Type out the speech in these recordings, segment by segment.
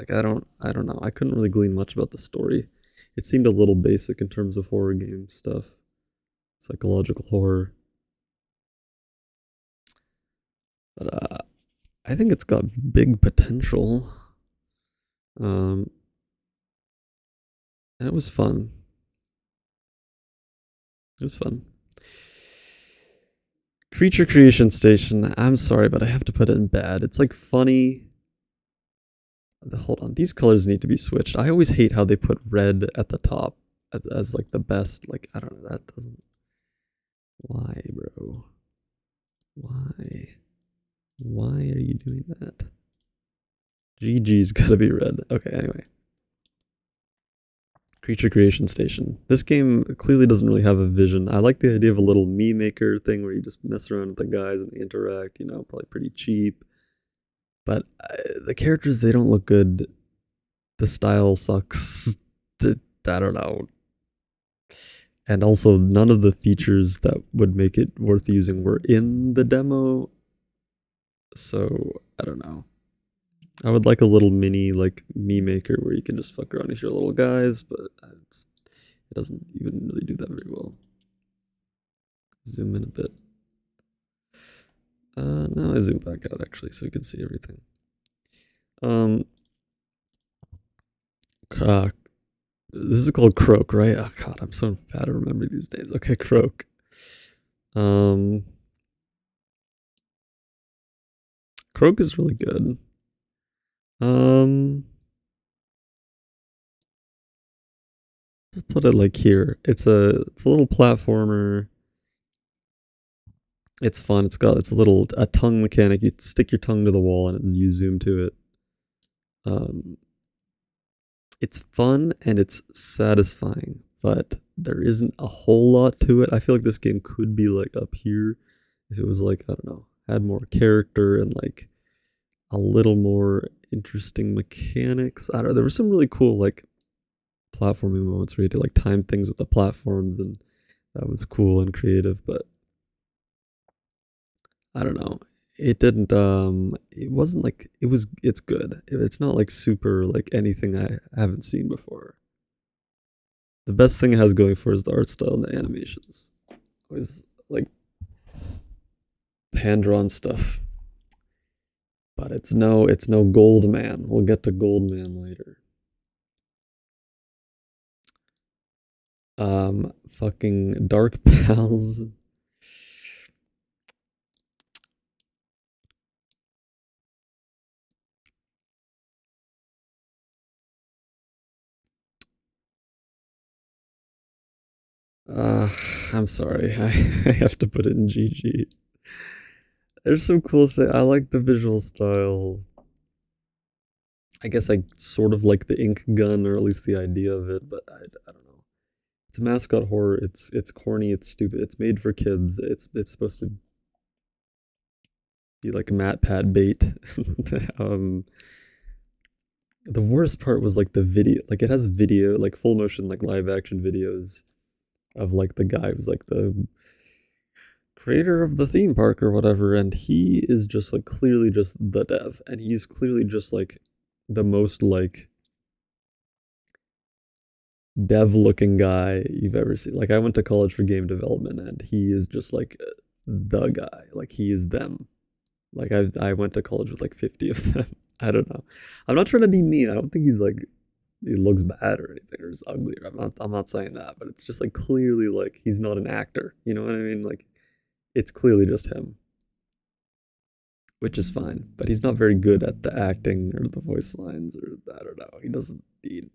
Like I don't know. I couldn't really glean much about the story. It seemed a little basic in terms of horror game stuff, psychological horror. But I think it's got big potential. Um, and it was fun. It was fun. Creature Creation Station. I'm sorry, but I have to put it in bad. It's like funny. Hold on, these colors need to be switched. I always hate how they put red at the top as like the best. Like I don't know. That doesn't. Why, bro? Why? Why are you doing that? GG's gotta be red. Okay, anyway. Creature Creation Station. This game clearly doesn't really have a vision. I like the idea of a little me maker thing where you just mess around with the guys and they interact, you know, probably pretty cheap. But the characters, they don't look good. The style sucks. I don't know. And also, none of the features that would make it worth using were in the demo. So, I don't know. I would like a little mini, like, me maker where you can just fuck around with your little guys, but it doesn't even really do that very well. Zoom in a bit. No, I zoom back out actually, so you can see everything. Uh, this is called Croak, right? Oh god, I'm so bad at remembering these names. Okay, Croak. Croak is really good. Put it like here. It's a little platformer. It's fun. It's a tongue mechanic. You stick your tongue to the wall and you zoom to it. Um, it's fun and it's satisfying, but there isn't a whole lot to it. I feel like this game could be like up here if it was like, I don't know, had more character and like a little more interesting mechanics. I don't know. There were some really cool like platforming moments where you had to like time things with the platforms, and that was cool and creative, but I don't know. It didn't it wasn't like it's good. It's not like super like anything I haven't seen before. The best thing it has going for is the art style and the animations. Always like hand drawn stuff. But it's no Goldman. We'll get to Goldman later. Fucking Dark Pals. Uh, I'm sorry. I have to put it in GG. There's some cool thing. I like the visual style. I guess I sort of like the ink gun, or at least the idea of it, but I don't know. It's a mascot horror. It's corny. It's stupid. It's made for kids. It's supposed to be like Matt Pat bait. um, the worst part was like the video. Like it has video, like full motion, like live action videos of like the guy who's like the creator of the theme park or whatever, and he is just like clearly just the dev, and he's clearly just like the most like dev looking guy you've ever seen. Like I went to college for game development, and he is just like the guy. Like he is them. Like I went to college with like 50 of them. I don't know. I'm not trying to be mean. I don't think he's like he looks bad or anything or is ugly. I'm not saying that, but it's just like clearly like he's not an actor. You know what I mean? Like it's clearly just him, which is fine. But he's not very good at the acting or the voice lines, or I don't know. He doesn't need.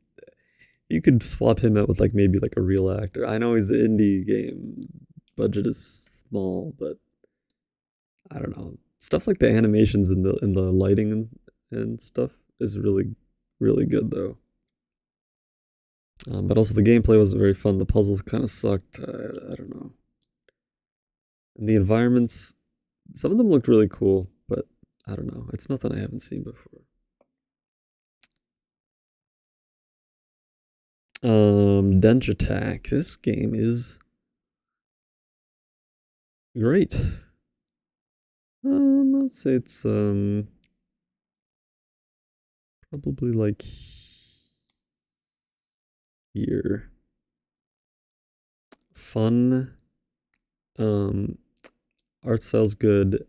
You could swap him out with like maybe like a real actor. I know he's an indie game, budget is small, but I don't know. Stuff like the animations and the lighting and stuff is really good though. But also the gameplay wasn't very fun. The puzzles kind of sucked. I don't know. And the environments, some of them looked really cool, but I don't know. It's nothing I haven't seen before. Dench Attack. This game is great. I'd say it's Probably like here. Fun. Um, art style's good.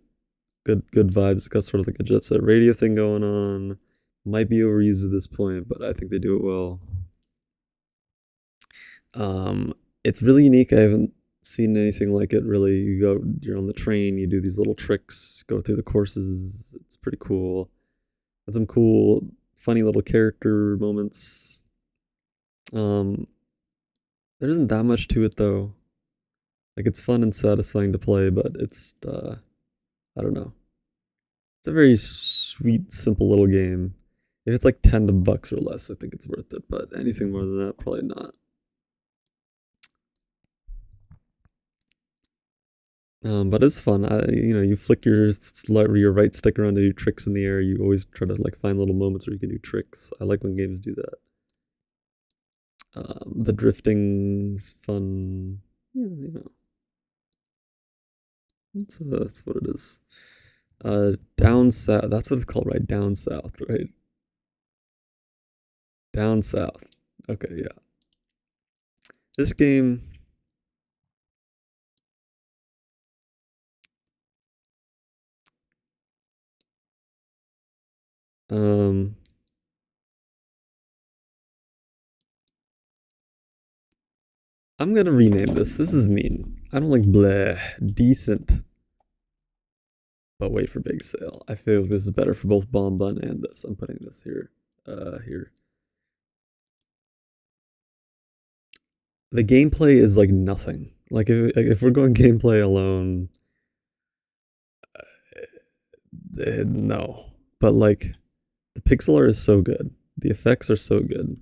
Good vibes. It's got sort of like a Jet Set Radio thing going on. Might be overused at this point, but I think they do it well. Um, it's really unique. I haven't seen anything like it really. You're on the train, you do these little tricks, go through the courses. It's pretty cool. Got some cool, funny little character moments. Um, there isn't that much to it though. Like it's fun and satisfying to play, but I don't know. It's a very sweet, simple little game. If it's like $10 or less, I think it's worth it. But anything more than that, probably not. But it's fun. You flick your right stick around to do tricks in the air. You always try to like find little moments where you can do tricks. I like when games do that. The drifting's fun. Yeah, that's what it is. Down south. That's what it's called, right? Down south, right? Down south. Okay, yeah. This game. Um, I'm gonna rename this. This is mean. I don't like bleh. Decent, but wait for big sale. I feel like this is better for both Bomb Bun and this. I'm putting this here. Here. The gameplay is like nothing. Like if we're going gameplay alone, no. But like the pixel art is so good. The effects are so good.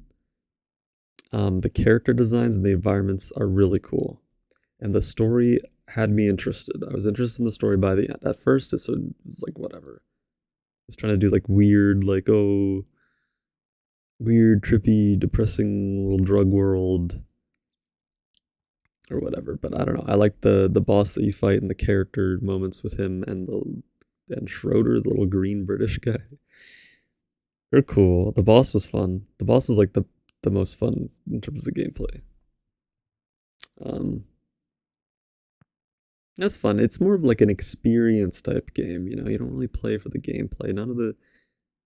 The character designs and the environments are really cool. And the story had me interested. I was interested in the story by the end. At first, it was like whatever. It's trying to do like weird, like weird, trippy, depressing little drug world or whatever. But I don't know. I like the boss that you fight and the character moments with him and Schroeder, the little green British guy. They're cool. The boss was fun. The boss was like the most fun in terms of the gameplay. Um, that's fun. It's more of like an experience type game. You don't really play for the gameplay. None of the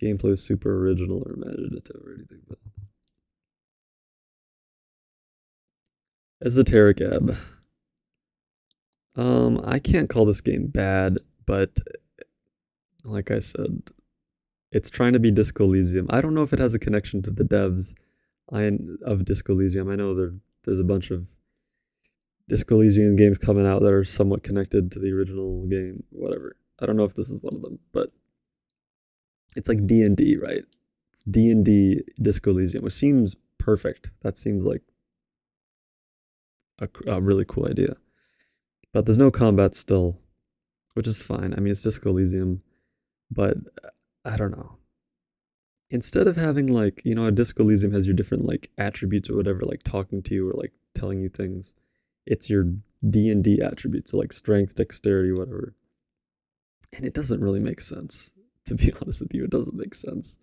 gameplay is super original or imaginative or anything. But Esoteric Ebb. I can't call this game bad, but like I said, it's trying to be Disco Elysium. I don't know if it has a connection to the devs of Disco Elysium. I know there's a bunch of Disco Elysium games coming out that are somewhat connected to the original game. Whatever. I don't know if this is one of them, but it's like D&D, right? It's D&D Disco Elysium, which seems perfect. That seems like a really cool idea. But there's no combat still, which is fine. I mean, it's Disco Elysium, but I don't know. Instead of having like, a Disco Elysium has your different like attributes or whatever, like talking to you or like telling you things. It's your D&D attributes, so like strength, dexterity, whatever. And it doesn't really make sense. To be honest with you, it doesn't make sense.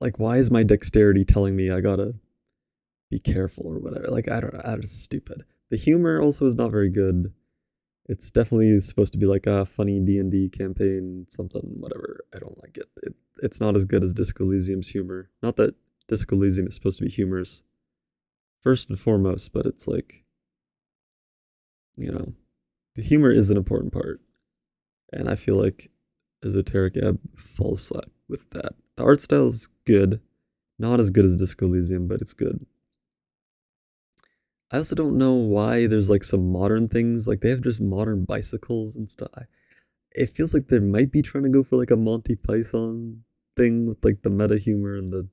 Like, why is my dexterity telling me I gotta be careful or whatever? Like, I don't know. It's stupid. The humor also is not very good. It's definitely supposed to be like a funny D&D campaign, something, whatever. I don't like it. It's not as good as Disco Elysium's humor. Not that Disco Elysium is supposed to be humorous, first and foremost, but it's like, you know, the humor is an important part. And I feel like Esoteric Ebb falls flat with that. The art style is good. Not as good as Disco Elysium, but it's good. I also don't know why there's like some modern things. Like they have just modern bicycles and stuff. It feels like they might be trying to go for like a Monty Python thing with like the meta humor and the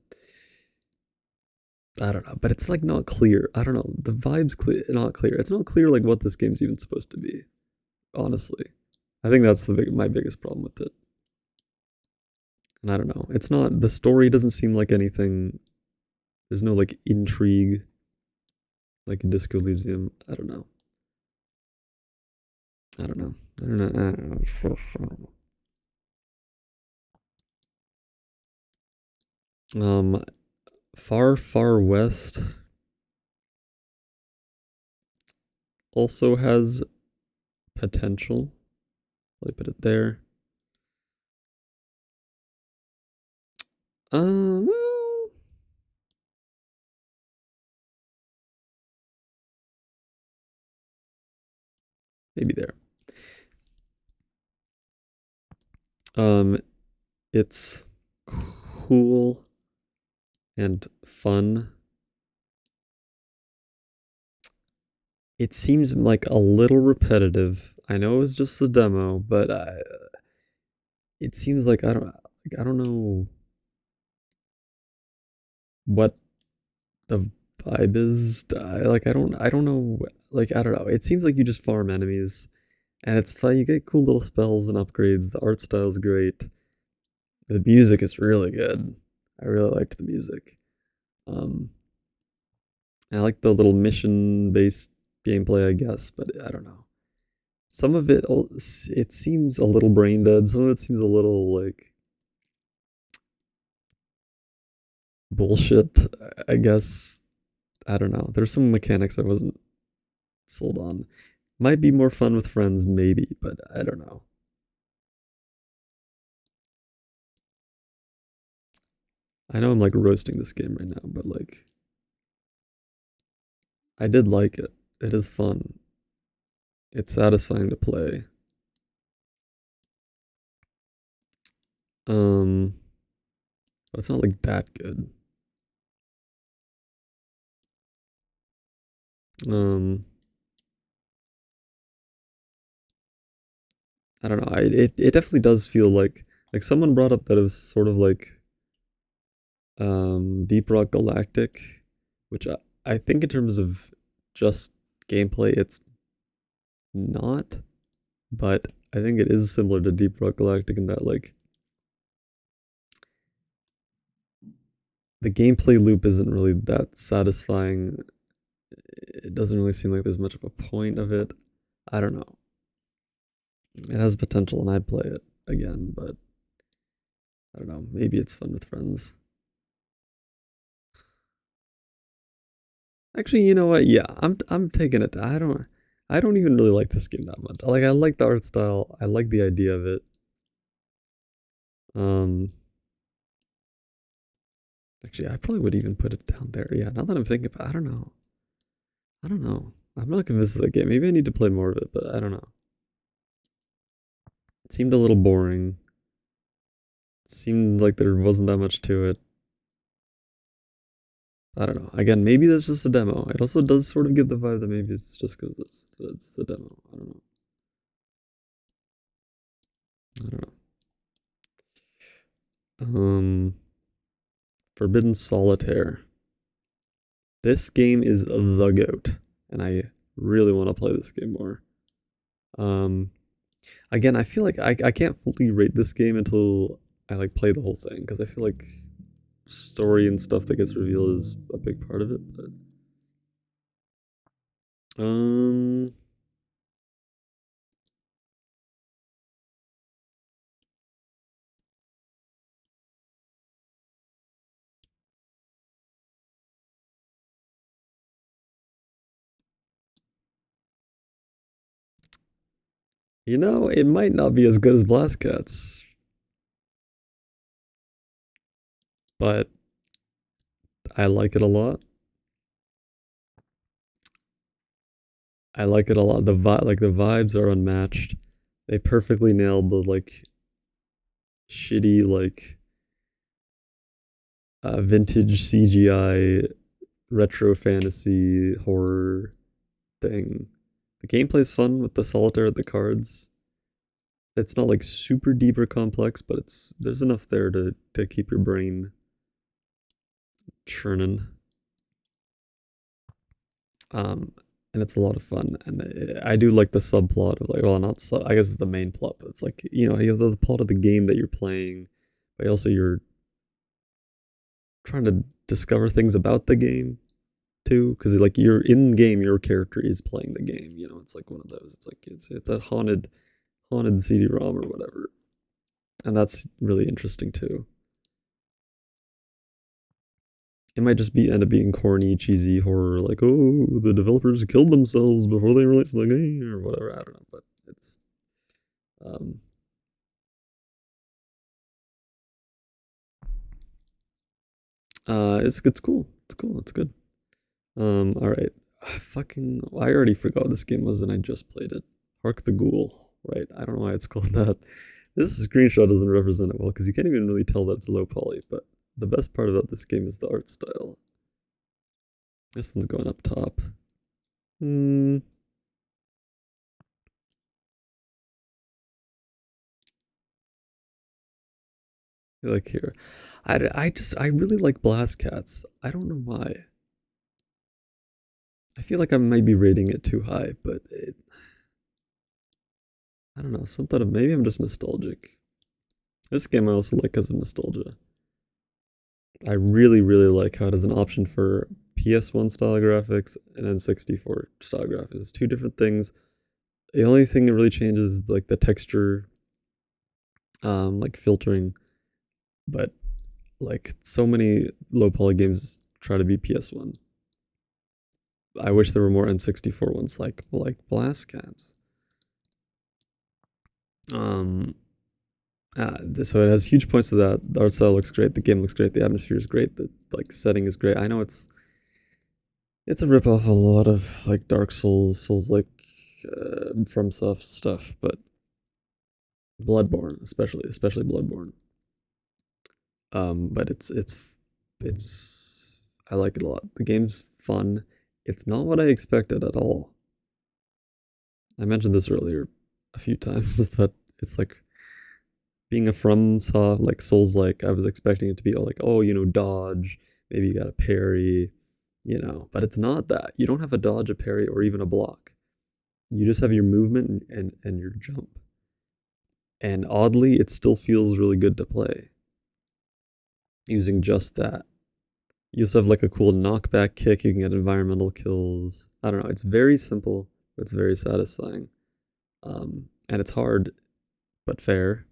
I don't know, but it's like not clear. I don't know. The vibe's not clear. It's not clear like what this game's even supposed to be. Honestly, I think that's my biggest problem with it. And I don't know. It's not the story doesn't seem like anything. There's no like intrigue like in Disco Elysium. I don't know. I don't know. I don't know. I don't know. Um, Far Far West also has potential. Let me put it there. Well, maybe there. Um, it's cool and fun. It seems like a little repetitive. I know it was just the demo, but it seems like I don't know what the vibe is. I don't know. Like I don't know. It seems like you just farm enemies, and it's fun. You get cool little spells and upgrades. The art style's great. The music is really good. I really liked the music. Um, I like the little mission-based gameplay, I guess, but I don't know. Some of it seems a little brain dead. Some of it seems a little like bullshit, I guess. I don't know. There's some mechanics I wasn't sold on. Might be more fun with friends, maybe, but I don't know. I know I'm like roasting this game right now, but like I did like it. It is fun. It's satisfying to play. Um, but it's not like that good. Um, I don't know. It definitely does feel like someone brought up that it was sort of like Deep Rock Galactic, which I think in terms of just gameplay, it's not, but I think it is similar to Deep Rock Galactic in that like the gameplay loop isn't really that satisfying. It doesn't really seem like there's much of a point of it. I don't know. It has potential and I'd play it again, but I don't know. Maybe it's fun with friends. Actually, you know what? Yeah, I'm taking it. I don't even really like this game that much. Like I like the art style. I like the idea of it. Um Actually, I probably would even put it down there. Yeah, now that I'm thinking about it, I don't know. I don't know. I'm not convinced of the game. Maybe I need to play more of it, but I don't know. It seemed a little boring. It seemed like there wasn't that much to it. I don't know. Again, maybe that's just a demo. It also does sort of get the vibe that maybe it's just because it's the demo. I don't know. I don't know. Forbidden Solitaire. This game is the goat, and I really want to play this game more. Um, Again, I feel like I can't fully rate this game until I like play the whole thing because I feel like story and stuff that gets revealed is a big part of it. But um, you know, it might not be as good as Blast Cats, but I like it a lot. I like it a lot. The vibes are unmatched. They perfectly nailed the like shitty like vintage CGI retro fantasy horror thing. The gameplay's fun with the solitaire at the cards. It's not like super deep or complex, but it's there's enough there to keep your brain churning. Um, and it's a lot of fun. And I do like the subplot of like, well, not sub, I guess it's the main plot, but it's like you know you have the plot of the game that you're playing, but also you're trying to discover things about the game too, because like you're in game, your character is playing the game. You know, it's like one of those. It's like it's a haunted CD-ROM or whatever, and that's really interesting too. It might just be end up being corny, cheesy horror, like, oh, the developers killed themselves before they released the game or whatever. I don't know, but it's um it's cool. It's cool. It's good. All right. Fucking, I already forgot what this game was and I just played it. Hark the Ghoul, right? I don't know why it's called that. This screenshot doesn't represent it well because you can't even really tell that it's low poly, but the best part about this game is the art style. This one's going up top. Hmm. Like here. I really like Blast Cats. I don't know why. I feel like I might be rating it too high, but I don't know. Something of maybe I'm just nostalgic. This game I also like because of nostalgia. I really, really like how it has an option for PS1 style graphics and N64 style graphics. It's two different things. The only thing that really changes is like the texture, like filtering, but like so many low poly games try to be PS1. I wish there were more N64 ones like Blast Cats. Um, so it has huge points of that. The art style looks great. The game looks great. The atmosphere is great. The like setting is great. I know it's a rip off a lot of like Dark Souls like FromSoft stuff, but Bloodborne especially Bloodborne. But it's I like it a lot. The game's fun. It's not what I expected at all. I mentioned this earlier a few times, but it's like being a FromSoft like Souls like I was expecting it to be all like, oh, dodge, maybe you got a parry, but it's not that. You don't have a dodge, a parry, or even a block. You just have your movement and your jump. And oddly, it still feels really good to play using just that. You also have like a cool knockback kick. You can get environmental kills. I don't know. It's very simple, but it's very satisfying. And it's hard, but fair.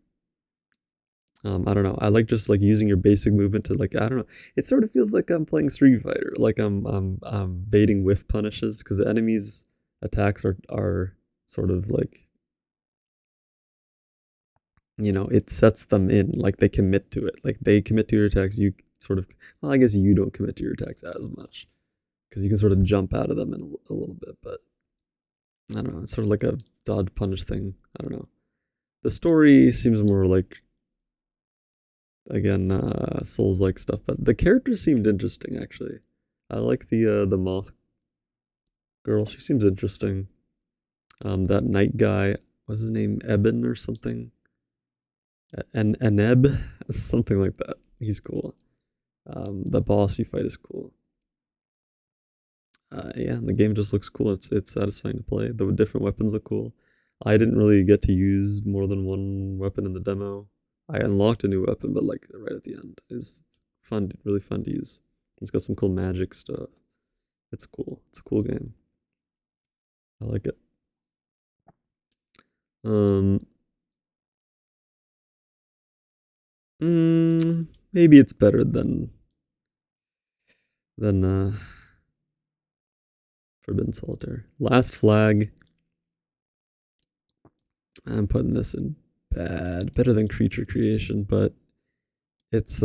I don't know. I like just like using your basic movement to like I don't know. It sort of feels like I'm playing Street Fighter. Like I'm baiting whiff punishes because the enemies' attacks are sort of like it sets them in like they commit to it. Like they commit to your attacks. You sort of well, I guess you don't commit to your attacks as much because you can sort of jump out of them in a little bit. But I don't know. It's sort of like a dodge punish thing. I don't know. The story seems more like again Souls like stuff, but the characters seemed interesting actually. I like the moth girl. She seems interesting. That knight guy, what's his name? Eben or something? An Eneb, something like that. He's cool. The boss you fight is cool. Yeah, the game just looks cool. It's satisfying to play. The different weapons look cool. I didn't really get to use more than one weapon in the demo. I unlocked a new weapon, but like right at the end, it's fun, really fun to use. It's got some cool magic stuff. It's cool. It's a cool game. I like it. Um, Maybe it's better than Forbidden Solitaire. Last Flag. I'm putting this in bad. Better than Creature Creation, but it's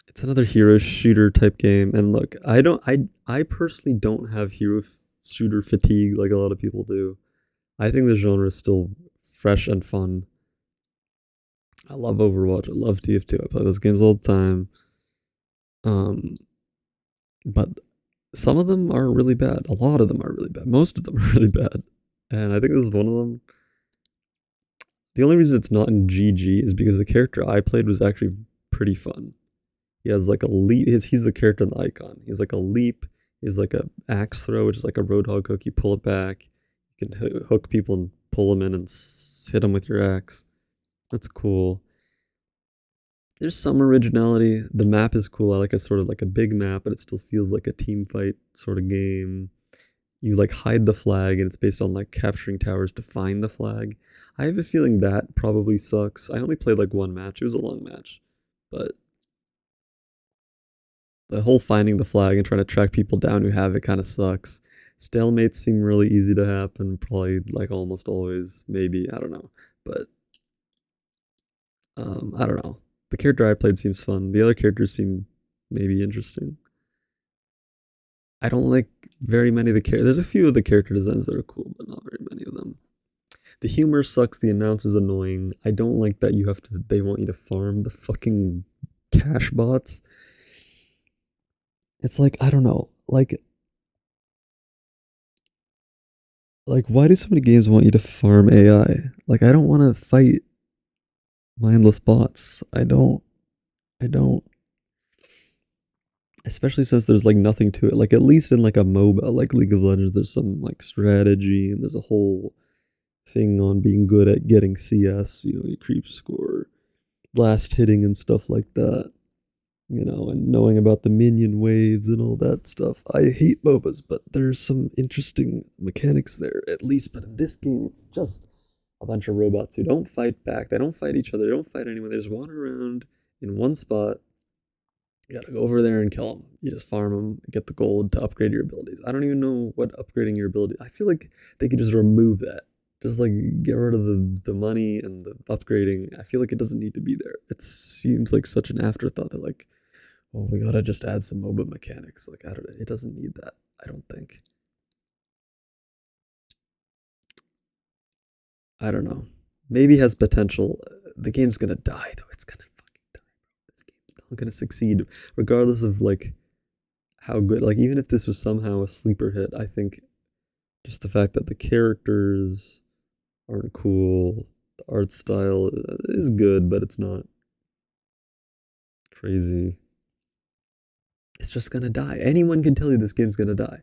it's another hero shooter type game. And look, I personally don't have shooter fatigue like a lot of people do. I think the genre is still fresh and fun. I love Overwatch. I love TF2. I play those games all the time. Um, but some of them are really bad. A lot of them are really bad. Most of them are really bad. And I think this is one of them. The only reason it's not in GG is because the character I played was actually pretty fun. He has like a leap. He's the character in the icon. He's like a leap. He's like a axe throw, which is like a roadhog hook. You pull it back. You can hook people and pull them in and hit them with your axe. That's cool. There's some originality. The map is cool. I like a sort of like a big map, but it still feels like a team fight sort of game. You like hide the flag, and it's based on like capturing towers to find the flag. I have a feeling that probably sucks. I only played like one match. It was a long match, but The whole finding the flag and trying to track people down who have it kind of sucks. Stalemates seem really easy to happen, probably like almost always. Maybe, I don't know. But I don't know. The character I played seems fun. The other characters seem maybe interesting. I don't like very many of the characters. There's a few of the character designs that are cool, but not very many of them. The humor sucks. The announcer's annoying. I don't like that you have to. They want you to farm the fucking cash bots. It's like I don't know. Like why do so many games want you to farm AI? Like I don't want to fight mindless bots. I don't especially since there's like nothing to it. Like at least in like a MOBA like League of Legends there's some like strategy and there's a whole thing on being good at getting CS, your creep score, last hitting and stuff like that. And knowing about the minion waves and all that stuff. I hate MOBAs, but there's some interesting mechanics there, at least. But in this game, it's just a bunch of robots who don't fight back. They don't fight each other. They don't fight anyone. They just wander around in one spot. You gotta go over there and kill them. You just farm them, get the gold to upgrade your abilities. I don't even know what upgrading your ability. I feel like they could just remove that. Just like get rid of the money and the upgrading. I feel like it doesn't need to be there. It seems like such an afterthought. They're like, well, we gotta just add some MOBA mechanics. Like, I don't. It doesn't need that. I don't think. I don't know. Maybe it has potential. The game's gonna die though. It's gonna fucking die. This game's not gonna succeed, regardless of like how good. Like, even if this was somehow a sleeper hit, I think just the fact that the characters aren't cool, the art style is good, but it's not crazy. It's just gonna die. Anyone can tell you this game's gonna die.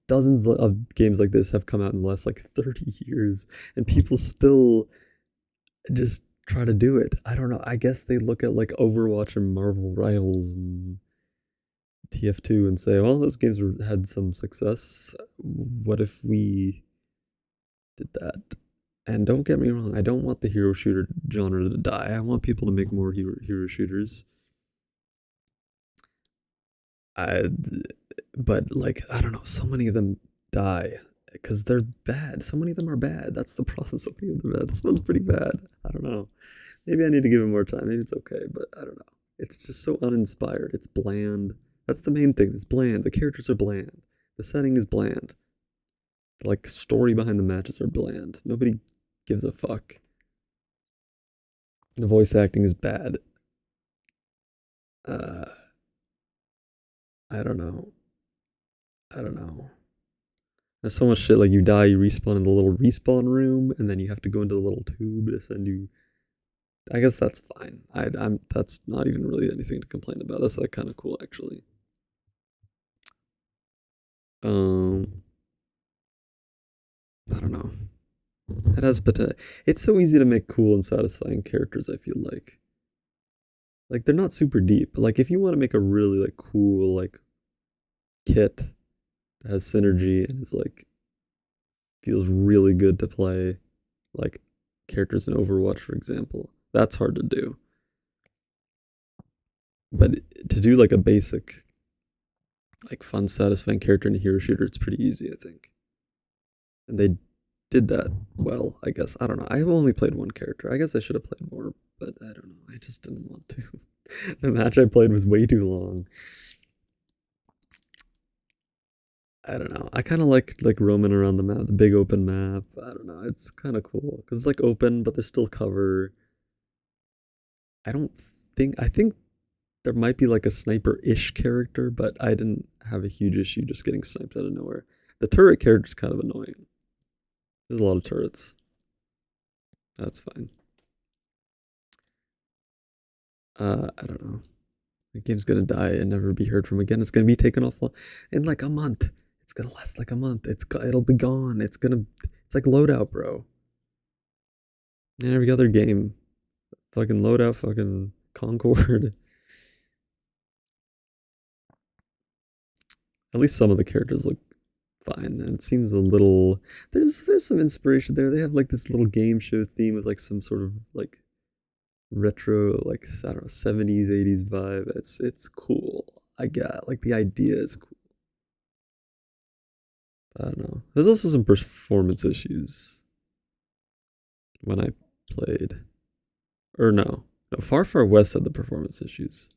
Dozens of games like this have come out in the last like 30 years, and people still just try to do it. I don't know. I guess they look at like Overwatch and Marvel Rivals and TF2 and say, well, those games had some success. What if we did that? And don't get me wrong, I don't want the hero shooter genre to die. I want people to make more hero shooters. I, but like I don't know, so many of them die because they're bad. So many of them are bad. That's the problem. So many of them are bad. This one's pretty bad. I don't know. Maybe I need to give it more time. Maybe it's okay, but I don't know. It's just so uninspired. It's bland. That's the main thing. It's bland. The characters are bland. The setting is bland. The like story behind the matches are bland. Nobody gives a fuck. The voice acting is bad. Uh, I don't know. I don't know. There's so much shit like you die, you respawn in the little respawn room, and then you have to go into the little tube to send you. I guess that's fine. I'm that's not even really anything to complain about. That's like kind of cool actually. Um, I don't know. It has potential. It's so easy to make cool and satisfying characters. I feel like they're not super deep. Like if you want to make a really like cool like kit that has synergy and is like feels really good to play, like characters in Overwatch, for example. That's hard to do. But to do like a basic, like fun, satisfying character in a hero shooter, it's pretty easy, I think. And they did that well, I guess. I don't know. I've only played one character. I guess I should have played more, but I don't know. I just didn't want to. The match I played was way too long. I don't know. I kind of like roaming around the map, the big open map. I don't know. It's kind of cool because it's like open, but there's still cover. I think there might be like a sniper-ish character, but I didn't have a huge issue just getting sniped out of nowhere. The turret character's kind of annoying. There's a lot of turrets. That's fine. I don't know. The game's gonna die and never be heard from again. It's gonna be taken off in like a month. It's gonna last like a month. It'll be gone. It's like loadout, bro. And every other game, fucking loadout, fucking Concord. At least some of the characters look fine, and it seems a little. There's some inspiration there. They have like this little game show theme with like some sort of like retro, like I don't know, 70s, 80s vibe. It's cool. I get like the idea is cool. I don't know. There's also some performance issues when I played. Or no. No, Far Far West had the performance issues.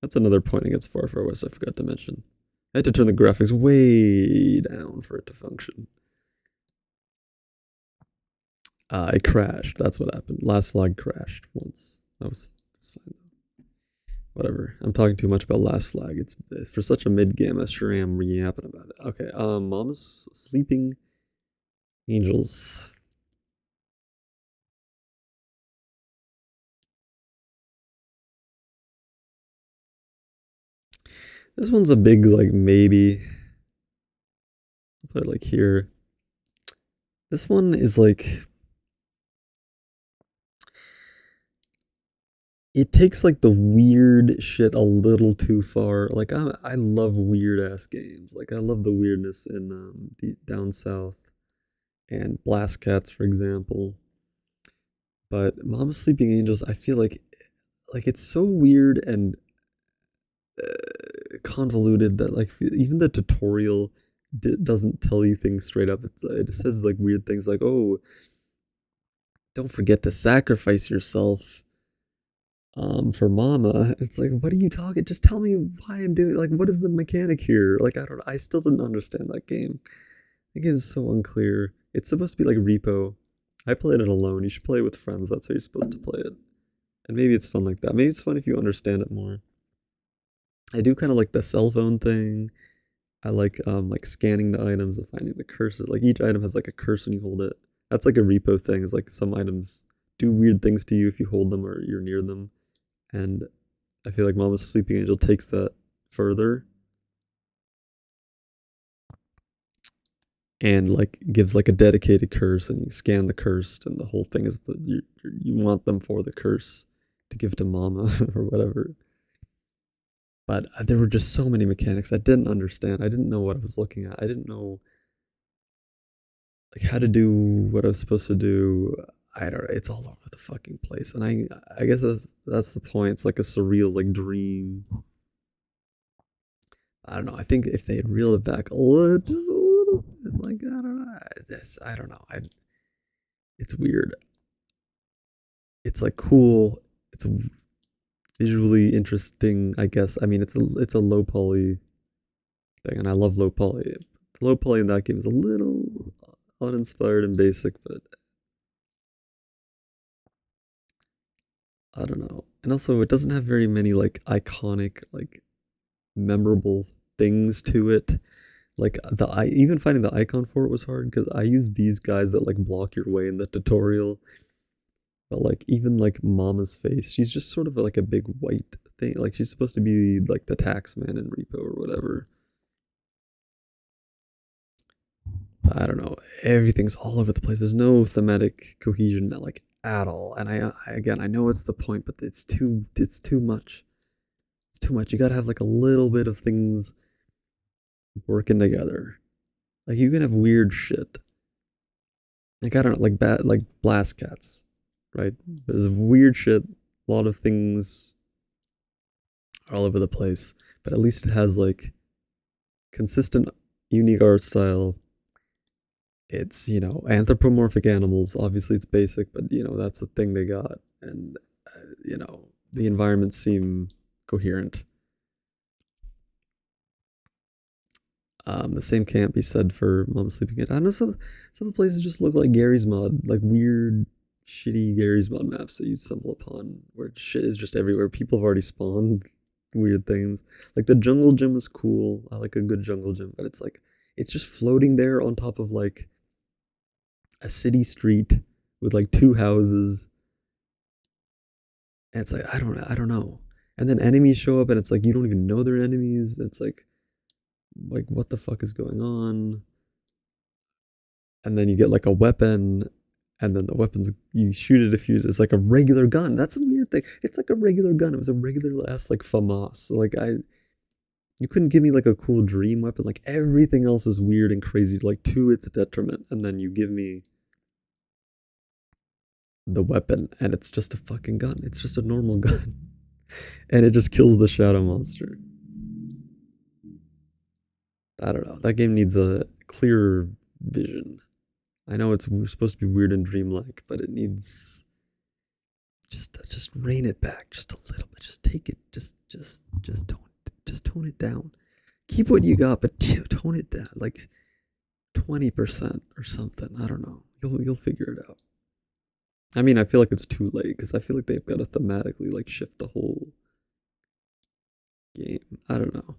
That's another point against Far Far West I forgot to mention. I had to turn the graphics way down for it to function. It crashed. That's what happened. Last Flag crashed once. That's fine. Whatever. I'm talking too much about Last Flag. It's for such a mid game. I sure am yapping about it. Okay. Mama's Sleeping Angels. This one's a big like maybe. I'll put it like here. This one is like it takes like the weird shit a little too far. Like I love weird ass games. Like I love the weirdness in Down South and Blast Cats, for example. But Mama's Sleeping Angels, I feel like it's so weird and convoluted that like even the tutorial doesn't tell you things straight up. It says like weird things like, "Oh, don't forget to sacrifice yourself for mama." It's like, what are you talking? Just tell me why I'm doing, like, what is the mechanic here? Like, I still didn't understand that game. The game is so unclear. It's supposed to be like Repo. I played it alone. You should play it with friends. That's how you're supposed to play it. And maybe it's fun like that. Maybe it's fun if you understand it more. I do kind of like the cell phone thing. I like scanning the items and finding the curses. Like each item has like a curse when you hold it. That's like a repo thing. It's like some items do weird things to you if you hold them or you're near them. And I feel like Mama's Sleeping Angel takes that further and like gives like a dedicated curse, and you scan the cursed, and the whole thing is that you want them for the curse to give to Mama or whatever. But there were just so many mechanics I didn't understand. I didn't know what I was looking at. I didn't know like how to do what I was supposed to do. I don't know. It's all over the fucking place, and I guess that's the point. It's like a surreal like dream. I don't know. I think if they had reeled it back a little, just a little bit, like I don't know. I don't know. It's weird. It's like cool. It's visually interesting. I guess. I mean, it's a low poly thing, and I love low poly. The low poly in that game is a little uninspired and basic, but I don't know. And also, it doesn't have very many like iconic, like memorable things to it. Like the I even finding the icon for it was hard because I used these guys that like block your way in the tutorial. But like even like Mama's face, she's just sort of like a big white thing. Like she's supposed to be like the tax man in Repo or whatever. I don't know. Everything's all over the place. There's no thematic cohesion like at all. And again, I know it's the point, but it's too much. It's too much. You gotta have like a little bit of things working together. Like you can have weird shit. Like I don't know, like bad like blast cats, right? There's weird shit. A lot of things are all over the place, but at least it has like consistent, unique art style. It's anthropomorphic animals. Obviously, it's basic, but that's the thing they got, and the environments seem coherent. The same can't be said for Mom Sleeping Kid. I know some of the places just look like Gary's Mod, like weird, shitty Gary's Mod maps that you stumble upon, where shit is just everywhere. People have already spawned weird things. Like the jungle gym is cool. I like a good jungle gym, but it's like it's just floating there on top of like a city street with like two houses. And it's like I don't know. And then enemies show up, and it's like you don't even know they're enemies. It's like what the fuck is going on? And then you get like a weapon, and then the weapons you shoot it if you it's like a regular gun. That's a weird thing. It's like a regular gun. It was a regular ass like FAMAS. Like you couldn't give me like a cool dream weapon. Like everything else is weird and crazy, like to its detriment. And then you give me the weapon, and it's just a fucking gun. It's just a normal gun. And it just kills the shadow monster. I don't know. That game needs a clearer vision. I know it's supposed to be weird and dreamlike, but it needs just rein it back just a little bit. Just take it. Just tone it down. Keep what you got, but tone it down like 20% or something. I don't know. You'll figure it out. I mean, I feel like it's too late because I feel like they've got to thematically like shift the whole game. I don't know.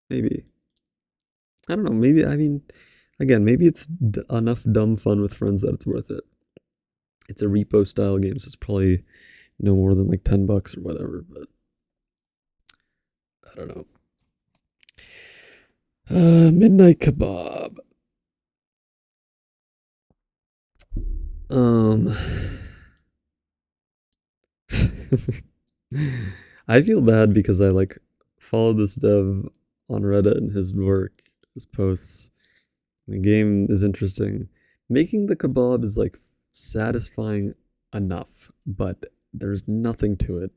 Maybe. I don't know. Maybe I mean, again, maybe it's enough dumb fun with friends that it's worth it. It's a repo style game, so it's probably no more than like $10 or whatever. But I don't know. Midnight Kebab. Um, I feel bad because I like follow this dev on Reddit and his work, his posts. The game is interesting. Making the kebab is like satisfying enough, but there's nothing to it.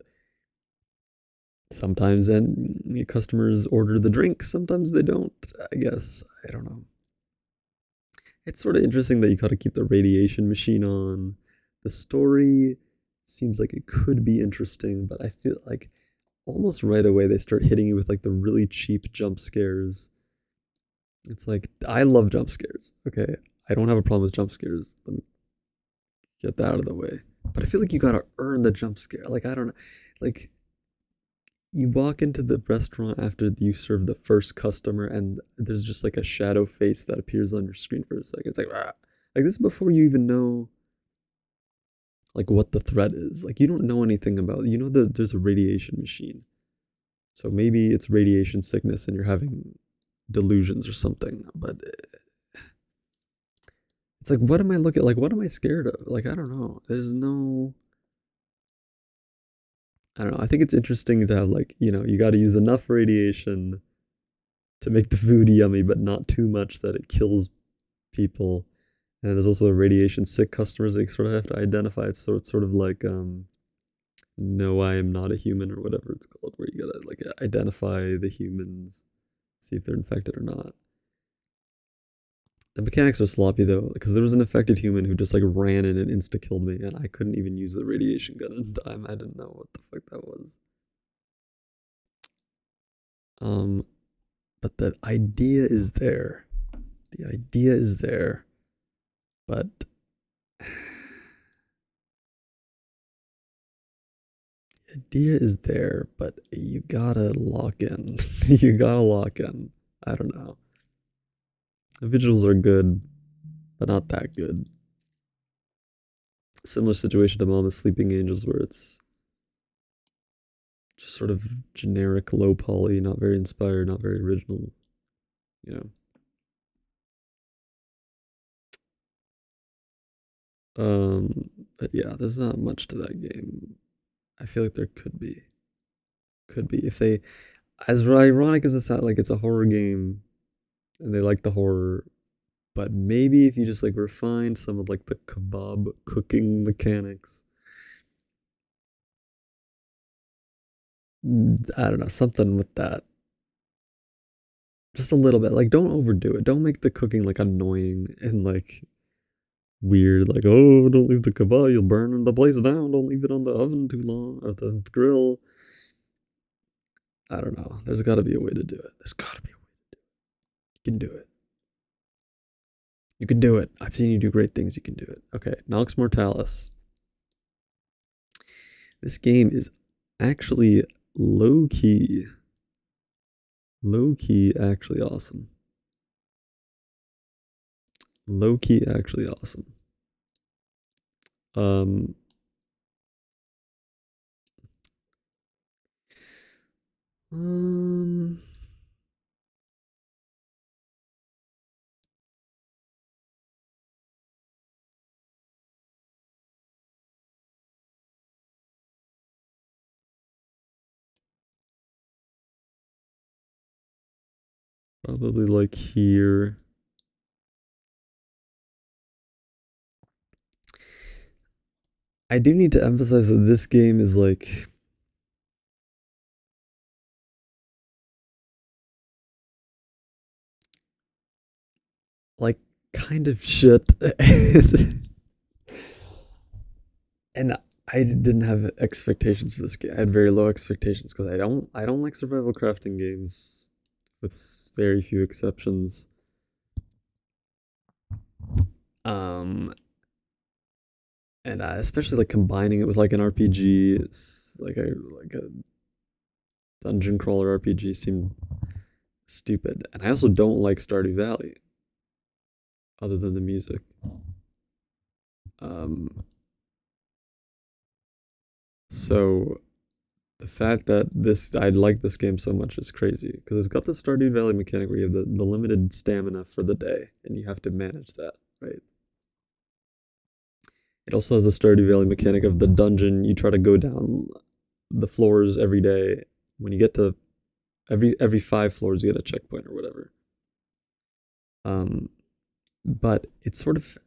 Sometimes then customers order the drink, sometimes they don't. I guess I don't know. It's sort of interesting that you gotta keep the radiation machine on. The story seems like it could be interesting, but I feel like almost right away they start hitting you with like the really cheap jump scares. It's like I love jump scares. Okay, I don't have a problem with jump scares. Let me get that out of the way. But I feel like you gotta earn the jump scare. Like I don't know, like you walk into the restaurant after you serve the first customer, and there's just like a shadow face that appears on your screen for a second. It's like, ah. Like this is before you even know like what the threat is. Like you don't know anything about. You know that there's a radiation machine, so maybe it's radiation sickness and you're having delusions or something. But it's like, what am I looking? Like, what am I scared of? Like, I don't know. There's no. I don't know. I think it's interesting to have like you got to use enough radiation to make the food yummy, but not too much that it kills people. And there's also radiation sick customers that you sort of have to identify. It's sort of like no, I am not a human or whatever it's called, where you gotta like identify the humans, see if they're infected or not. The mechanics are sloppy though, because there was an infected human who just like ran in and insta killed me, and I couldn't even use the radiation gun in time. I didn't know what the fuck that was. Um, but the idea is there. The idea is there, but idea is there, but you gotta lock in. You gotta lock in. I don't know. The visuals are good, but not that good. Similar situation to Mama's Sleeping Angels, where it's just sort of generic, low poly, not very inspired, not very original. You know. But yeah, there's not much to that game. I feel like there could be if they, as ironic as it sounds, like it's a horror game, and they like the horror, but maybe if you just like refine some of like the kebab cooking mechanics, I don't know, something with that, just a little bit. Like don't overdo it. Don't make the cooking like annoying and like weird. Like oh, don't leave the kebab, you'll burn the place down. Don't leave it on the oven too long or the grill. I don't know. There's got to be a way to do it. There's got to be a way. You can do it. You can do it. I've seen you do great things. You can do it. Okay, Nox Mortalis. This game is actually low key, actually awesome. Low key, actually awesome. Um, um, probably like here. I do need to emphasize that this game is like kind of shit. And I didn't have expectations for this game. I had very low expectations because I don't like survival crafting games with very few exceptions. Um and especially like combining it with like an RPG, it's like a dungeon crawler RPG seemed stupid. And I also don't like Stardew Valley other than the music. Um so the fact that this I like this game so much is crazy because it's got the Stardew Valley mechanic where you have the limited stamina for the day and you have to manage that, right? It also has a Stardew Valley mechanic of the dungeon. You try to go down the floors every day. When you get to every 5 floors, you get a checkpoint or whatever. Um, but it's sort of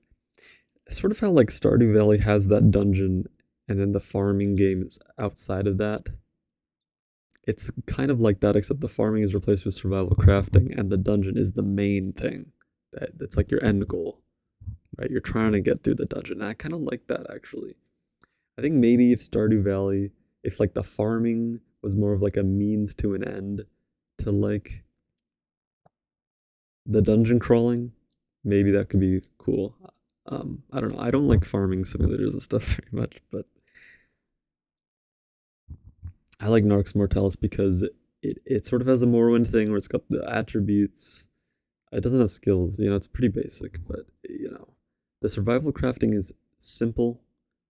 how like Stardew Valley has that dungeon, and then the farming game is outside of that. It's kind of like that, except the farming is replaced with survival crafting, and the dungeon is the main thing. That's like your end goal, right? You're trying to get through the dungeon. And I kind of like that actually. I think maybe if Stardew Valley, if like the farming was more of like a means to an end to like the dungeon crawling, maybe that could be cool. I don't know. I don't like farming simulators and stuff very much, but I like Narcs Mortalis because it sort of has a Morrowind thing where it's got the attributes. It doesn't have skills, it's pretty basic, but the survival crafting is simple,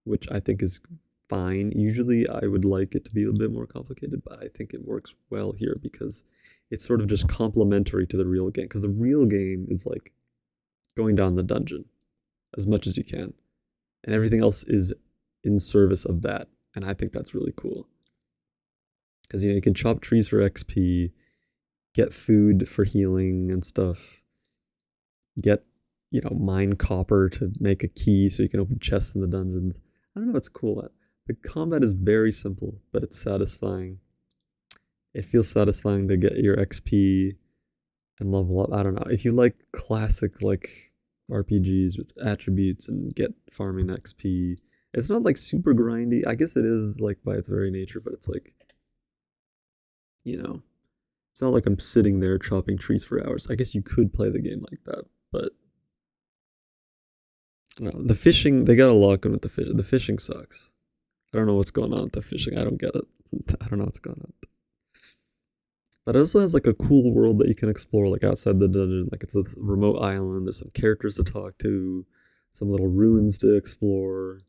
which I think is fine. Usually I would like it to be a bit more complicated, but I think it works well here because it's sort of just complementary to the real game. Because the real game is like going down the dungeon as much as you can, and everything else is in service of that. And I think that's really cool because you can chop trees for XP, get food for healing and stuff, get mine copper to make a key so you can open chests in the dungeons. I don't know what's cool at. The combat is very simple, but it's satisfying. It feels satisfying to get your XP and level up. I don't know. If you like classic like RPGs with attributes and get farming XP, it's not like super grindy. I guess it is like by its very nature, but it's like, you know, it's not like I'm sitting there chopping trees for hours. I guess you could play the game like that, but no, the fishing, they got a lock on with the fishing. The fishing sucks. I don't know what's going on with the fishing. I don't get it. I don't know what's going on. But it also has like a cool world that you can explore like outside the dungeon. Like it's a remote island. There's some characters to talk to, some little ruins to explore.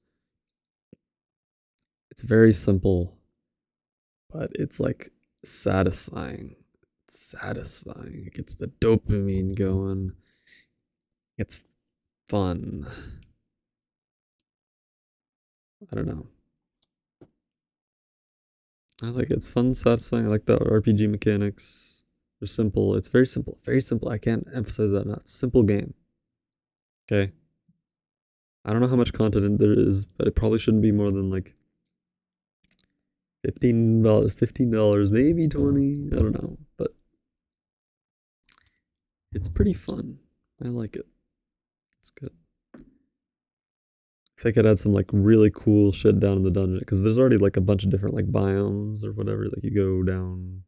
It's very simple, but it's like satisfying. Satisfying. It gets the dopamine going. It's fun. I don't know. I like it. It's fun, satisfying. I like the RPG mechanics. They're simple. It's very simple. Very simple. I can't emphasize that enough. Simple game. Okay. I don't know how much content there is, but it probably shouldn't be more than like $15, maybe 20. I don't know. But it's pretty fun. I like it. It's good. If they could add some like really cool shit down in the dungeon, because there's already like a bunch of different like biomes or whatever. Like you go down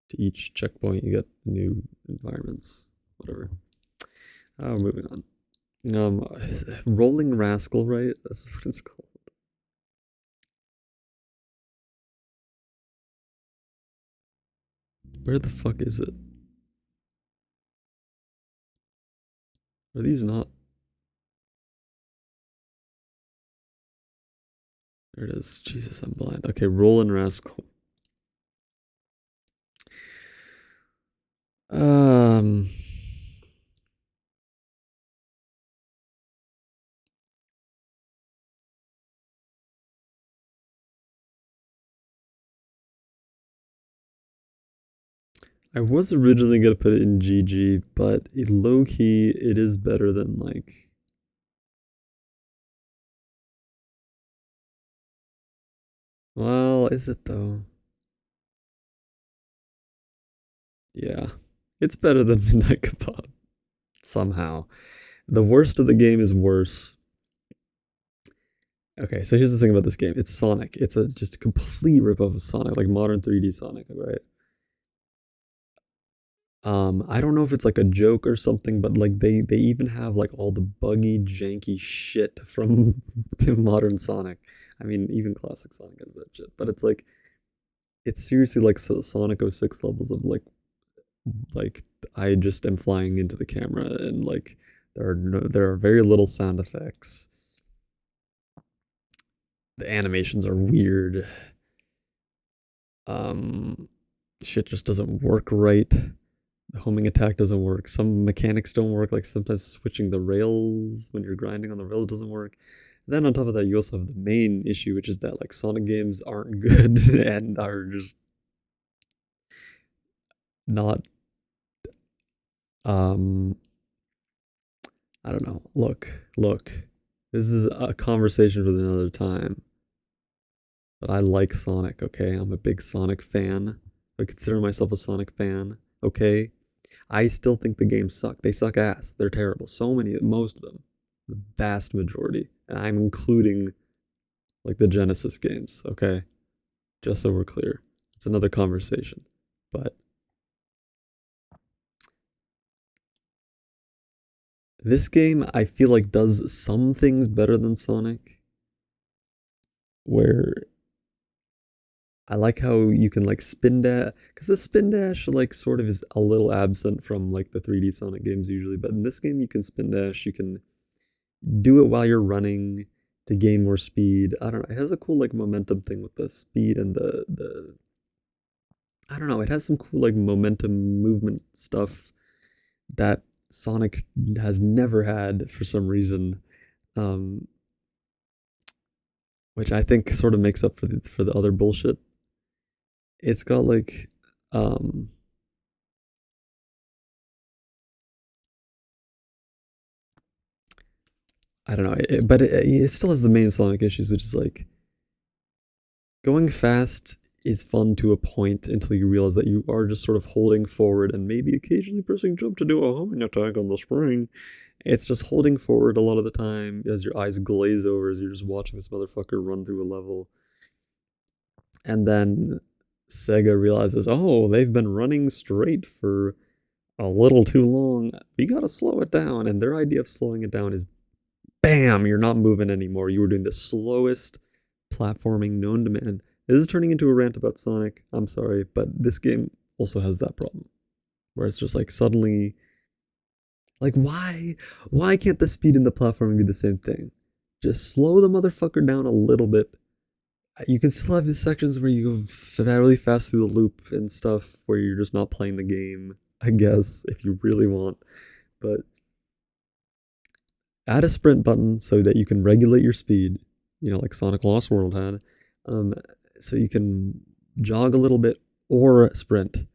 to each checkpoint, you get new environments, whatever. Moving on. Rolling Rascal, right? That's what it's called. Where the fuck is it? Are these not? There it is. Jesus, I'm blind. Okay, Rolling Rascal. Um, I was originally gonna put it in GG, but low key, it is better than like Well, is it though? Yeah. It's better than Midnight Kebab. Somehow. The worst of the game is worse. Okay, so here's the thing about this game. It's Sonic. It's a just a complete ripoff of Sonic, like modern 3D Sonic, right? I don't know if it's like a joke or something, but like they even have like all the buggy, janky shit from the modern Sonic. I mean, even classic Sonic has that shit, but it's like it's seriously like Sonic 06 levels of like I just am flying into the camera and like there are very little sound effects. The animations are weird. Um, Shit just doesn't work right. The homing attack doesn't work. Some mechanics don't work. Like sometimes switching the rails when you're grinding on the rails doesn't work. And then on top of that, you also have the main issue, which is that like Sonic games aren't good and are just not. Um, I don't know. Look. This is a conversation for another time. But I like Sonic. Okay, I'm a big Sonic fan. I consider myself a Sonic fan. Okay, I still think the games suck. They suck ass. They're terrible. So many, most of them, the vast majority. And I'm including like the Genesis games, okay? Just so we're clear. It's another conversation. But this game, I feel like does some things better than Sonic, where I like how you can like spin dash, because the spin dash like sort of is a little absent from like the 3D Sonic games usually, but in this game you can spin dash, you can do it while you're running to gain more speed. I don't know. It has a cool like momentum thing with the speed and the I don't know. It has some cool like momentum movement stuff that Sonic has never had for some reason, um, which I think sort of makes up for the other bullshit. It's got like um, I don't know, but it still has the main Sonic issues, which is like going fast is fun to a point until you realize that you are just sort of holding forward and maybe occasionally pressing jump to do a homing attack on the spring. It's just holding forward a lot of the time as your eyes glaze over as you're just watching this motherfucker run through a level. And then Sega realizes, oh, they've been running straight for a little too long. We gotta slow it down. And their idea of slowing it down is bam, you're not moving anymore. You were doing the slowest platforming known to man. This is turning into a rant about Sonic. I'm sorry, but this game also has that problem where it's just like suddenly, like, why can't the speed and the platforming be the same thing? Just slow the motherfucker down a little bit. You can still have these sections where you go really fast through the loop and stuff where you're just not playing the game, I guess, if you really want. But add a sprint button so that you can regulate your speed, like Sonic Lost World had, um, so you can jog a little bit or sprint.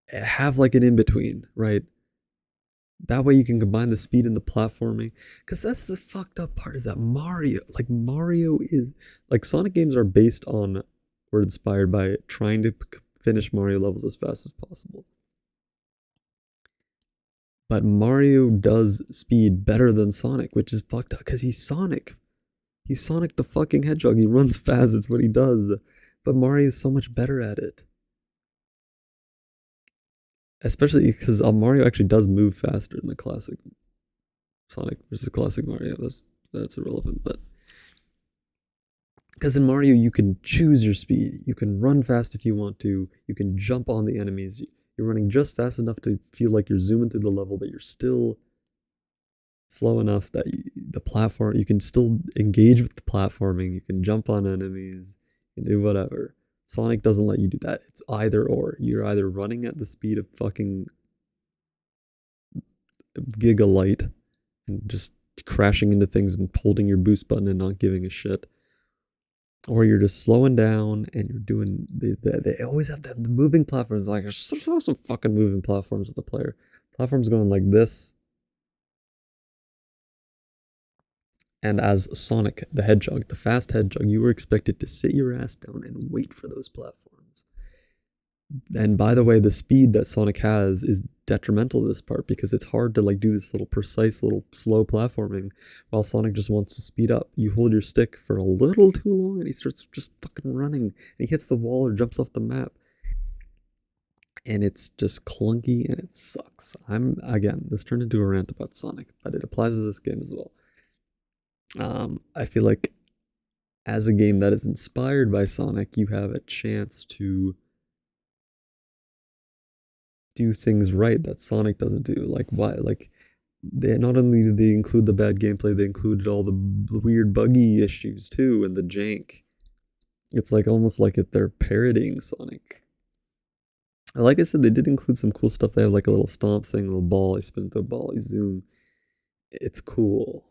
Have like an in between, right? That way you can combine the speed and the platforming. Because that's the fucked up part is that Mario is, like Sonic games are based on, or inspired by trying to finish Mario levels as fast as possible. But Mario does speed better than Sonic, which is fucked up because he's Sonic. He's Sonic the fucking Hedgehog. He runs fast, it's what he does. But Mario is so much better at it. Especially because Mario actually does move faster than the classic Sonic versus classic Mario. That's irrelevant, but because in Mario you can choose your speed. You can run fast if you want to. You can jump on the enemies. You're running just fast enough to feel like you're zooming through the level, but you're still slow enough that the platform you can still engage with the platforming. You can jump on enemies. You can do whatever. Sonic doesn't let you do that. It's either or. You're either running at the speed of fucking Gigalight and just crashing into things and holding your boost button and not giving a shit, or you're just slowing down and you're doing they always have the moving platforms. Like there's some fucking moving platforms with the player. Platforms going like this, And as Sonic the Hedgehog, the fast hedgehog, you were expected to sit your ass down and wait for those platforms. And by the way, the speed that Sonic has is detrimental to this part because it's hard to like do this little precise little slow platforming while Sonic just wants to speed up. You hold your stick for a little too long and he starts just fucking running and he hits the wall or jumps off the map. And it's just clunky and it sucks. Again, this turned into a rant about Sonic, but it applies to this game as well. I feel like as a game that is inspired by Sonic, you have a chance to do things right that Sonic doesn't do. Like why? Like they not only did they include the bad gameplay, they included all the weird buggy issues too and the jank. It's like almost like they're parodying Sonic. Like I said, they did include some cool stuff. They have like a little stomp thing, a little ball. You spin into a ball, you zoom. It's cool,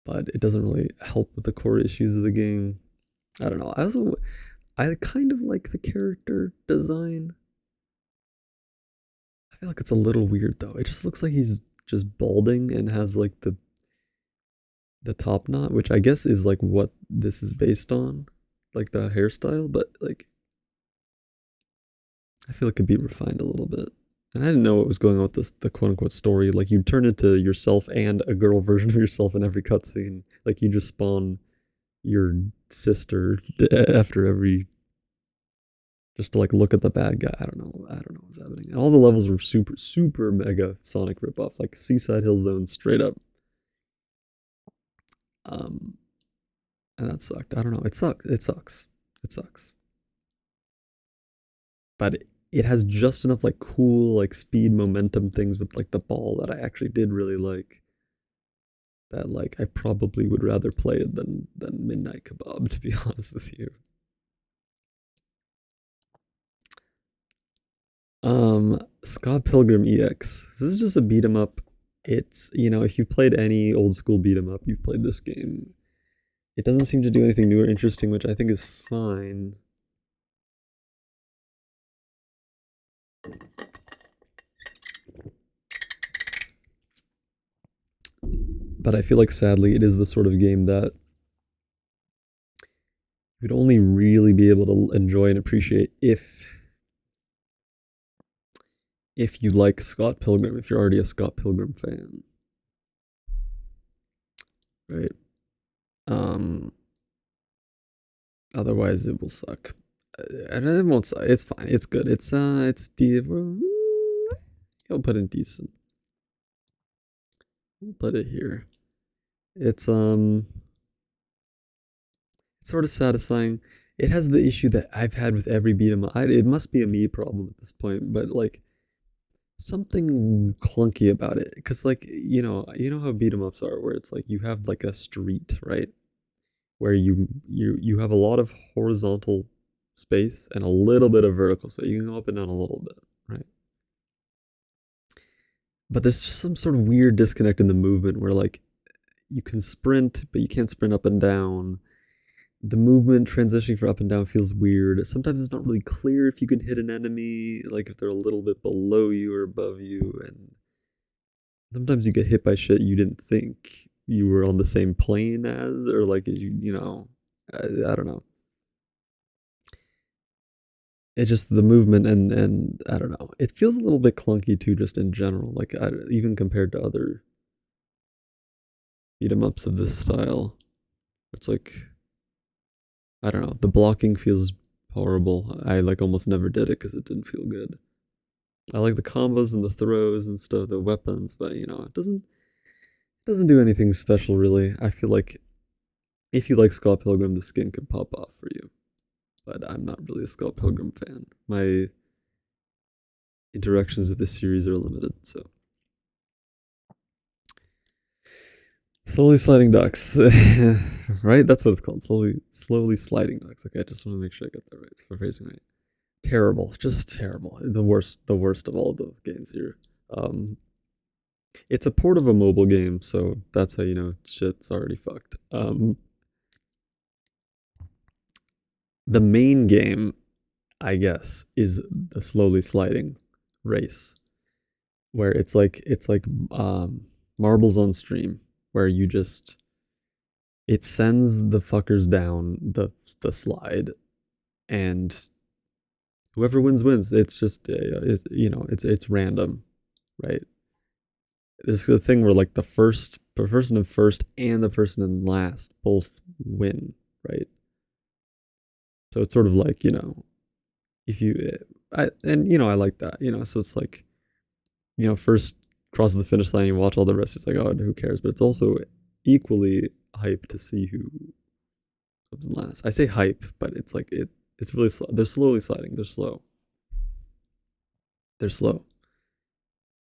but it doesn't really help with the core issues of the game. I don't know. I kind of like the character design. I feel like it's a little weird though. It just looks like he's just balding and has like the top knot, which I guess is like what this is based on, like the hairstyle. But like, I feel it could be refined a little bit. And I didn't know what was going on with this, the quote unquote story. Like you turn into yourself and a girl version of yourself in every cutscene. Like you just spawn your sister after every, just to like look at the bad guy. I don't know. I don't know what's happening. And all the levels were super, super mega Sonic ripoff, like Seaside Hill Zone straight up. Um, and that sucked. I don't know. It sucked. It sucks. It sucks. But it has just enough like cool like speed momentum things with like the ball that I actually did really like. That like I probably would rather play it than Midnight Kebab, to be honest with you. Scott Pilgrim EX. This is just a beat 'em up. It's, you know, if you've played any old school beat 'em up, you've played this game. It doesn't seem to do anything new or interesting, which I think is fine. But I feel like sadly it is the sort of game that you'd only really be able to enjoy and appreciate if you like Scott Pilgrim, if you're already a Scott Pilgrim fan. Right? Um Otherwise it will suck. And it won't suck. It's fine. It's good. It's I'll put in decent. I'll put it here. It's it's sort of satisfying. It has the issue that I've had with every beat 'em up. It must be a me problem at this point, but like something clunky about it. Cause like, you know how beat 'em ups are where it's like you have like a street, right? Where you have a lot of horizontal space and a little bit of vertical space. You can go up and down a little bit, right? But there's just some sort of weird disconnect in the movement where like you can sprint, but you can't sprint up and down. The movement transitioning from up and down feels weird. Sometimes it's not really clear if you can hit an enemy, like if they're a little bit below you or above you, and sometimes you get hit by shit you didn't think you were on the same plane as, or like you know, I don't know. It just the movement and I don't know. It feels a little bit clunky too, just in general. Like even compared to other beat 'em ups of this style, it's like I don't know. The blocking feels horrible. I like almost never did it because it didn't feel good. I like the combos and the throws and stuff, the weapons, but you know, it doesn't do anything special really. I feel like if you like Scott Pilgrim, the skin could pop off for you. But I'm not really a Scott Pilgrim fan. My interactions with this series are limited, so slowly sliding ducks, right? That's what it's called. Slowly sliding ducks. Okay, I just want to make sure I got that right. For phrasing right. Terrible, just terrible. The worst of all the games here. Um, it's a port of a mobile game, so that's how you know shit's already fucked. The main game, I guess, is the slowly sliding race, where it's like marbles on stream. where you just it sends the fuckers down the slide, and whoever wins. It's just it's random, right? There's the thing where like the person in first and the person in last both win, right? So it's sort of like if you I like that, so it's like first crosses the finish line, you watch all the rest, it's like, oh, who cares? But it's also equally hype to see who comes in last. I say hype, but it's like it's really slow. They're slowly sliding. They're slow. They're slow.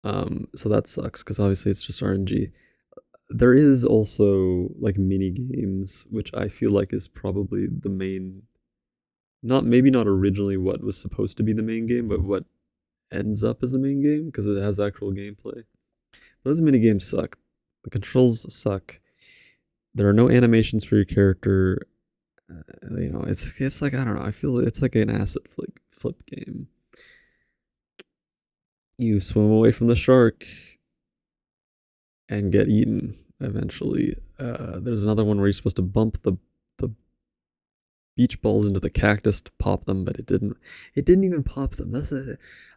So that sucks because obviously it's just RNG. There is also like mini games, which I feel like is probably the main, not maybe not originally what was supposed to be the main game, but what ends up as the main game because it has actual gameplay. Those mini games suck. The controls suck. There are no animations for your character. It's like, I don't know. I feel it's like an asset flip game. You swim away from the shark and get eaten eventually. There's another one where you're supposed to bump the beach balls into the cactus to pop them, but it didn't. It didn't even pop them.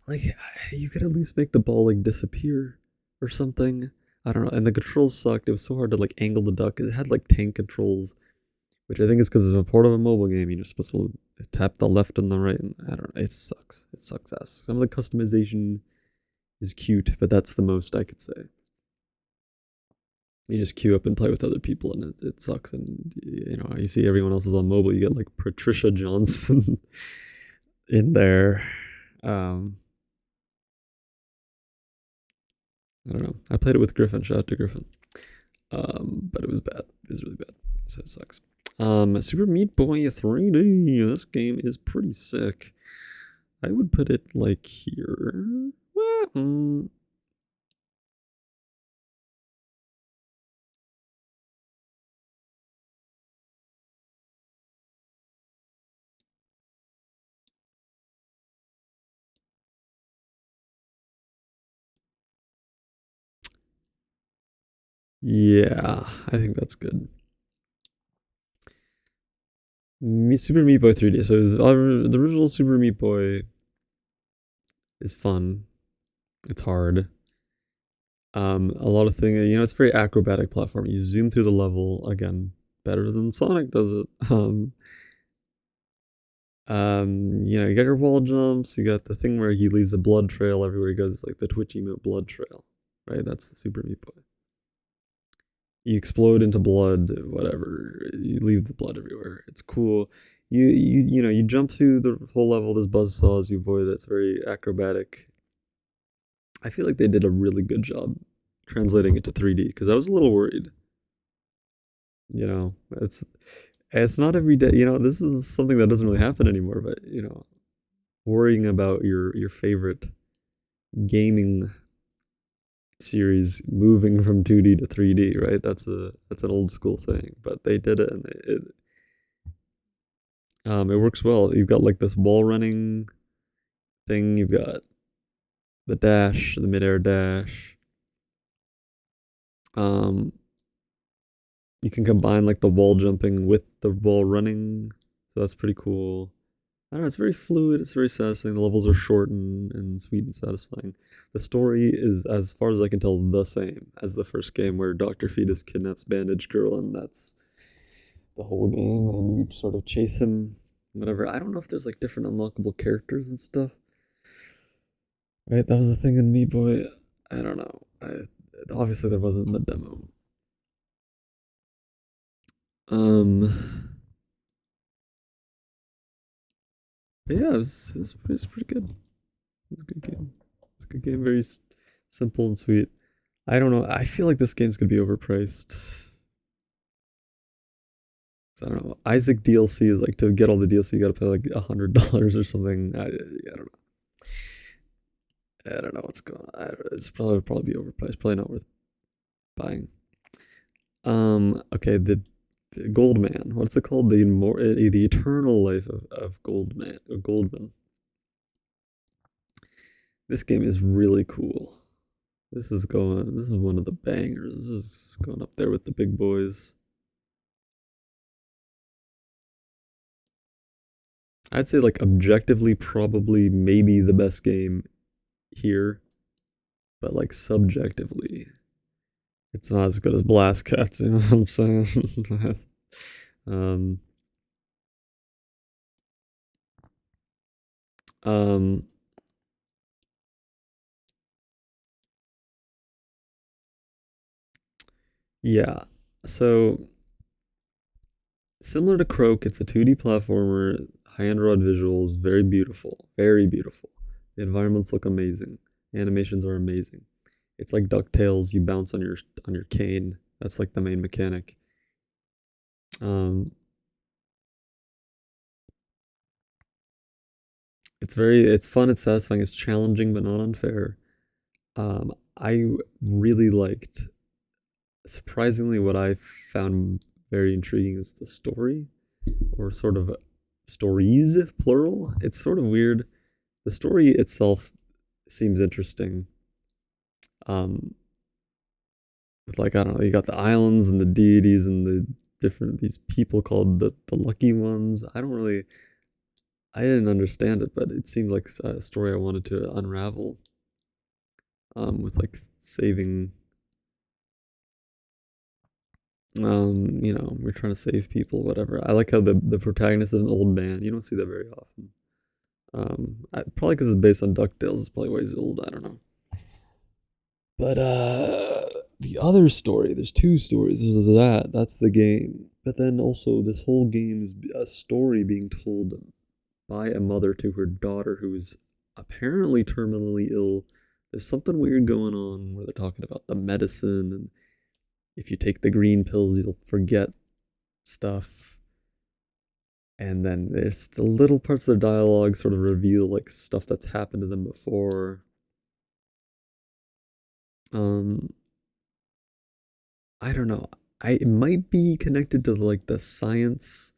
Like you could at least make the ball like disappear or something. I don't know. And the controls sucked. It was so hard to like angle the duck. It had like tank controls, which I think is because it's a part of a mobile game. You're supposed to tap the left and the right. And I don't know. It sucks. It sucks ass. Some of the customization is cute, but that's the most I could say. You just queue up and play with other people, and it sucks. And you see everyone else is on mobile. You get like Patricia Johnson in there. I don't know. I played it with Griffin. Shout out to Griffin. But it was bad. It was really bad. So it sucks. Super Meat Boy 3D. This game is pretty sick. I would put it like here. Well, yeah, I think that's good. Super Meat Boy 3D. So the original Super Meat Boy is fun. It's hard. A lot of things, it's very acrobatic platform. You zoom through the level again, better than Sonic does it. You got your wall jumps. You got the thing where he leaves a blood trail everywhere he goes, like the Twitch emote blood trail, right? That's the Super Meat Boy. You explode into blood, whatever. You leave the blood everywhere. It's cool. You jump through the whole level. There's buzzsaws. You avoid it. It's very acrobatic. I feel like they did a really good job translating it to 3D because I was a little worried. It's not every day. This is something that doesn't really happen anymore. But worrying about your favorite gaming series moving from 2D to 3D, right? That's an old school thing, but they did it, and it works well. You've got like this wall running thing. You've got the dash, the midair dash. You can combine like the wall jumping with the wall running, so that's pretty cool. I don't know, it's very fluid, it's very satisfying. The levels are short and sweet and satisfying. The story is, as far as I can tell, the same as the first game where Dr. Fetus kidnaps Bandage Girl, and that's the whole game, and you sort of chase him, whatever. I don't know if there's like different unlockable characters and stuff. Right, that was the thing in Meat Boy. I don't know. Obviously there wasn't in the demo. But yeah, it was pretty good. It was a good game. It's a good game, very simple and sweet. I don't know. I feel like this game's gonna be overpriced. I don't know. Isaac DLC is like, to get all the DLC, you gotta pay like $100 or something. I don't know. I don't know what's going on. It's probably be overpriced. Probably not worth buying. Okay, the Goldman. What's it called? The Eternal Life of Goldman. This game is really cool. This is one of the bangers. This is going up there with the big boys. I'd say like objectively probably maybe the best game here, but like subjectively it's not as good as Blast Cats, you know what I'm saying? um um yeah. So similar to Croak, it's a 2D platformer, high-end raw visuals, very beautiful, very beautiful. The environments look amazing. Animations are amazing. It's like DuckTales, you bounce on your cane. That's like the main mechanic. Um, it's fun, it's satisfying, it's challenging but not unfair. I really liked, surprisingly, what I found very intriguing is the story, or sort of stories, plural. It's sort of weird. The story itself seems interesting. Um, with like I don't know, you got the islands and the deities and the different these people called the lucky ones. I didn't understand it, but it seemed like a story I wanted to unravel. With like saving, we're trying to save people, whatever. I like how the protagonist is an old man. You don't see that very often. Probably because it's based on DuckTales. It's probably why he's old. I don't know. But the other story, there's two stories. There's that's the game. But then also this whole game is a story being told by a mother to her daughter who is apparently terminally ill. There's something weird going on where they're talking about the medicine, and if you take the green pills, you'll forget stuff. And then there's the little parts of the dialogue sort of reveal like stuff that's happened to them before. Um, I don't know. It might be connected to like the science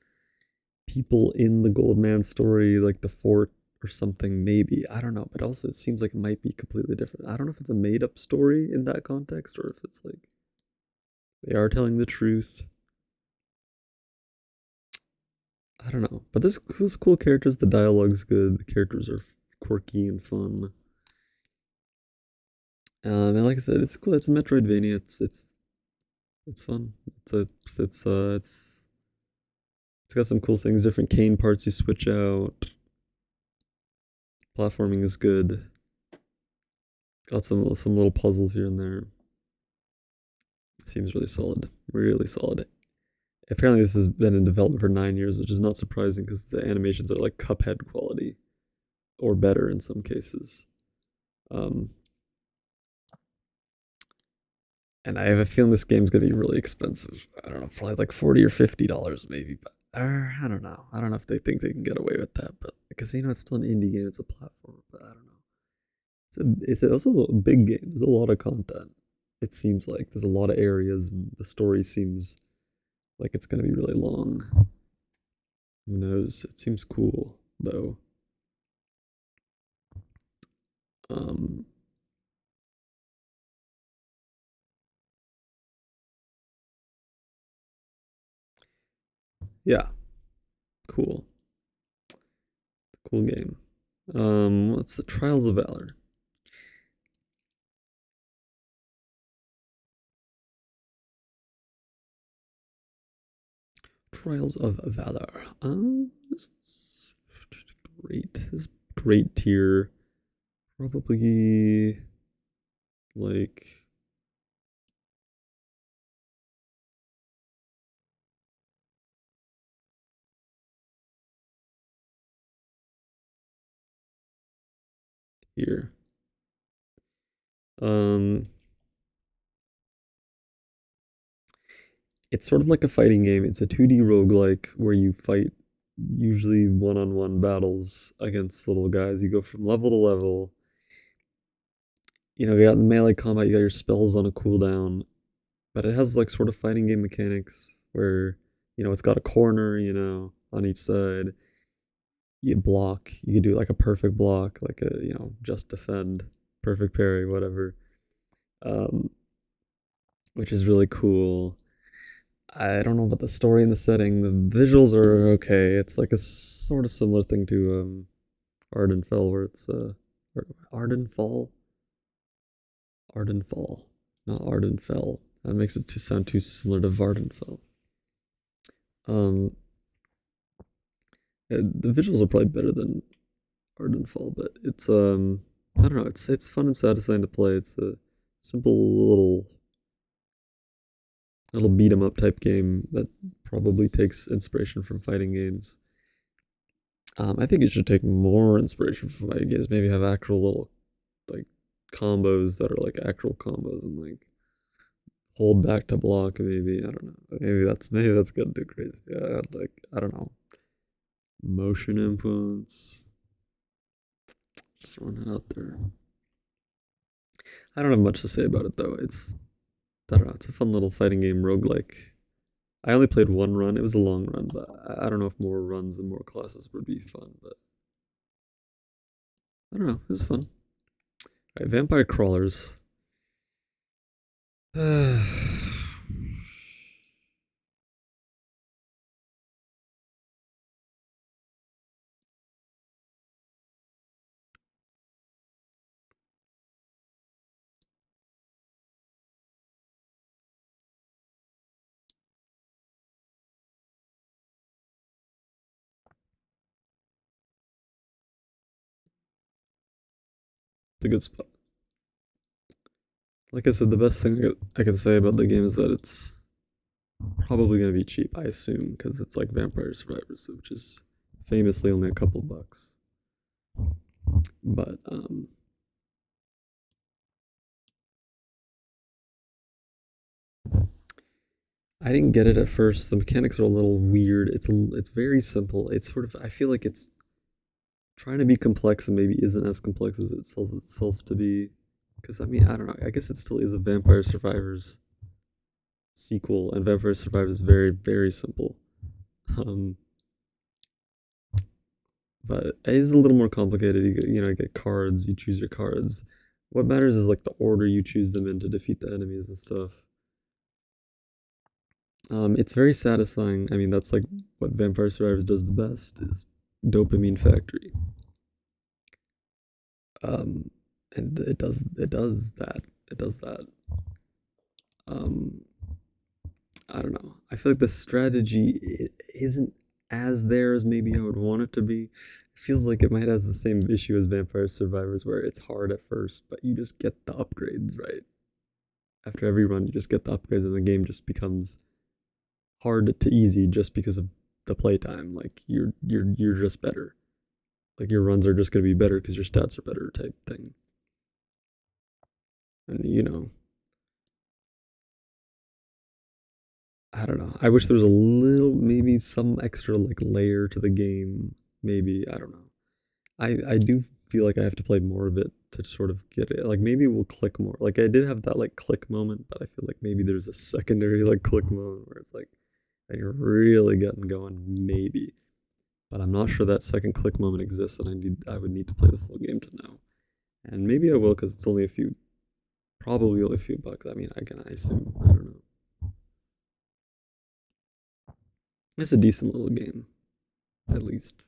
people in the Goldman story, like the fort or something, maybe. I don't know. But also, it seems like it might be completely different. I don't know if it's a made up story in that context or if it's like they are telling the truth. I don't know. But this cool characters. The dialogue's good. The characters are quirky and fun. And like I said, it's cool. It's a Metroidvania. It's fun. It's got some cool things. Different cane parts you switch out. Platforming is good. Got some little puzzles here and there. Seems really solid. Really solid. Apparently this has been in development for 9 years, which is not surprising because the animations are like Cuphead quality or better in some cases. Um, and I have a feeling this game's gonna be really expensive. I don't know, probably like $40 or $50 maybe, but I don't know. I don't know if they think they can get away with that, but because it's still an indie game, it's a platform, but I don't know. It's also a big game. There's a lot of content. It seems like there's a lot of areas, and the story seems like it's gonna be really long. Who knows? It seems cool though. Um, yeah, cool, cool game. What's the Trials of Valor? Trials of Valor. This is great. This is great tier. Probably like here. Um, it's sort of like a fighting game. It's a 2D roguelike where you fight usually one-on-one battles against little guys. You go from level to level. You got melee combat, you got your spells on a cooldown, but it has like sort of fighting game mechanics where, it's got a corner, on each side. You block, you can do like a perfect block, like a, just defend, perfect parry, whatever. um, which is really cool. I don't know about the story and the setting. The visuals are okay. It's like a sort of similar thing to Ardenfell, where it's Ardenfall, Ardenfall, not Ardenfell. That makes it to sound too similar to Vardenfell. Um, the visuals are probably better than Ardenfall, but it's I don't know. It's fun and satisfying to play. It's a simple little beat 'em up type game that probably takes inspiration from fighting games. I think it should take more inspiration from fighting games. Maybe have actual little like combos that are like actual combos and like hold back to block. Maybe I don't know. Maybe that's gonna do crazy. Yeah, like I don't know. Motion influence. Just throwing it out there. I don't have much to say about it though. I don't know. It's a fun little fighting game roguelike. I only played one run. It was a long run, but I don't know if more runs and more classes would be fun. But I don't know. It was fun. All right, Vampire Crawlers. It's a good spot. Like I said, the best thing I can say about the game is that it's probably going to be cheap, I assume, because it's like Vampire Survivors, which is famously only a couple bucks. But I didn't get it at first. The mechanics are a little weird. It's very simple. It's sort of I feel like it's trying to be complex and maybe isn't as complex as it sells itself to be. Because I mean, I don't know. I guess it still is a Vampire Survivors sequel, and Vampire Survivors is very very simple. Um, but it is a little more complicated. You get cards. You choose your cards. What matters is like the order you choose them in to defeat the enemies and stuff. It's very satisfying. I mean, that's like what Vampire Survivors does the best is dopamine factory. Um, and it does that. It does that. Um, I don't know. I feel like the strategy isn't as there as maybe I would want it to be. It feels like it might have the same issue as Vampire Survivors, where it's hard at first, but you just get the upgrades right. After every run, you just get the upgrades, and the game just becomes hard to easy just because of the playtime. Like you're just better. Like your runs are just going to be better because your stats are better type thing. And I don't know. I wish there was a little, maybe some extra like layer to the game. Maybe I don't know. I do feel like I have to play more of it to sort of get it. Like maybe we'll click more. Like I did have that like click moment, but I feel like maybe there's a secondary like click moment where it's like and you're really getting going. Maybe, but I'm not sure that second click moment exists, and I would need to play the full game to know. And maybe I will because it's only a few, probably only a few bucks. I mean, I assume. I don't know. It's a decent little game, at least.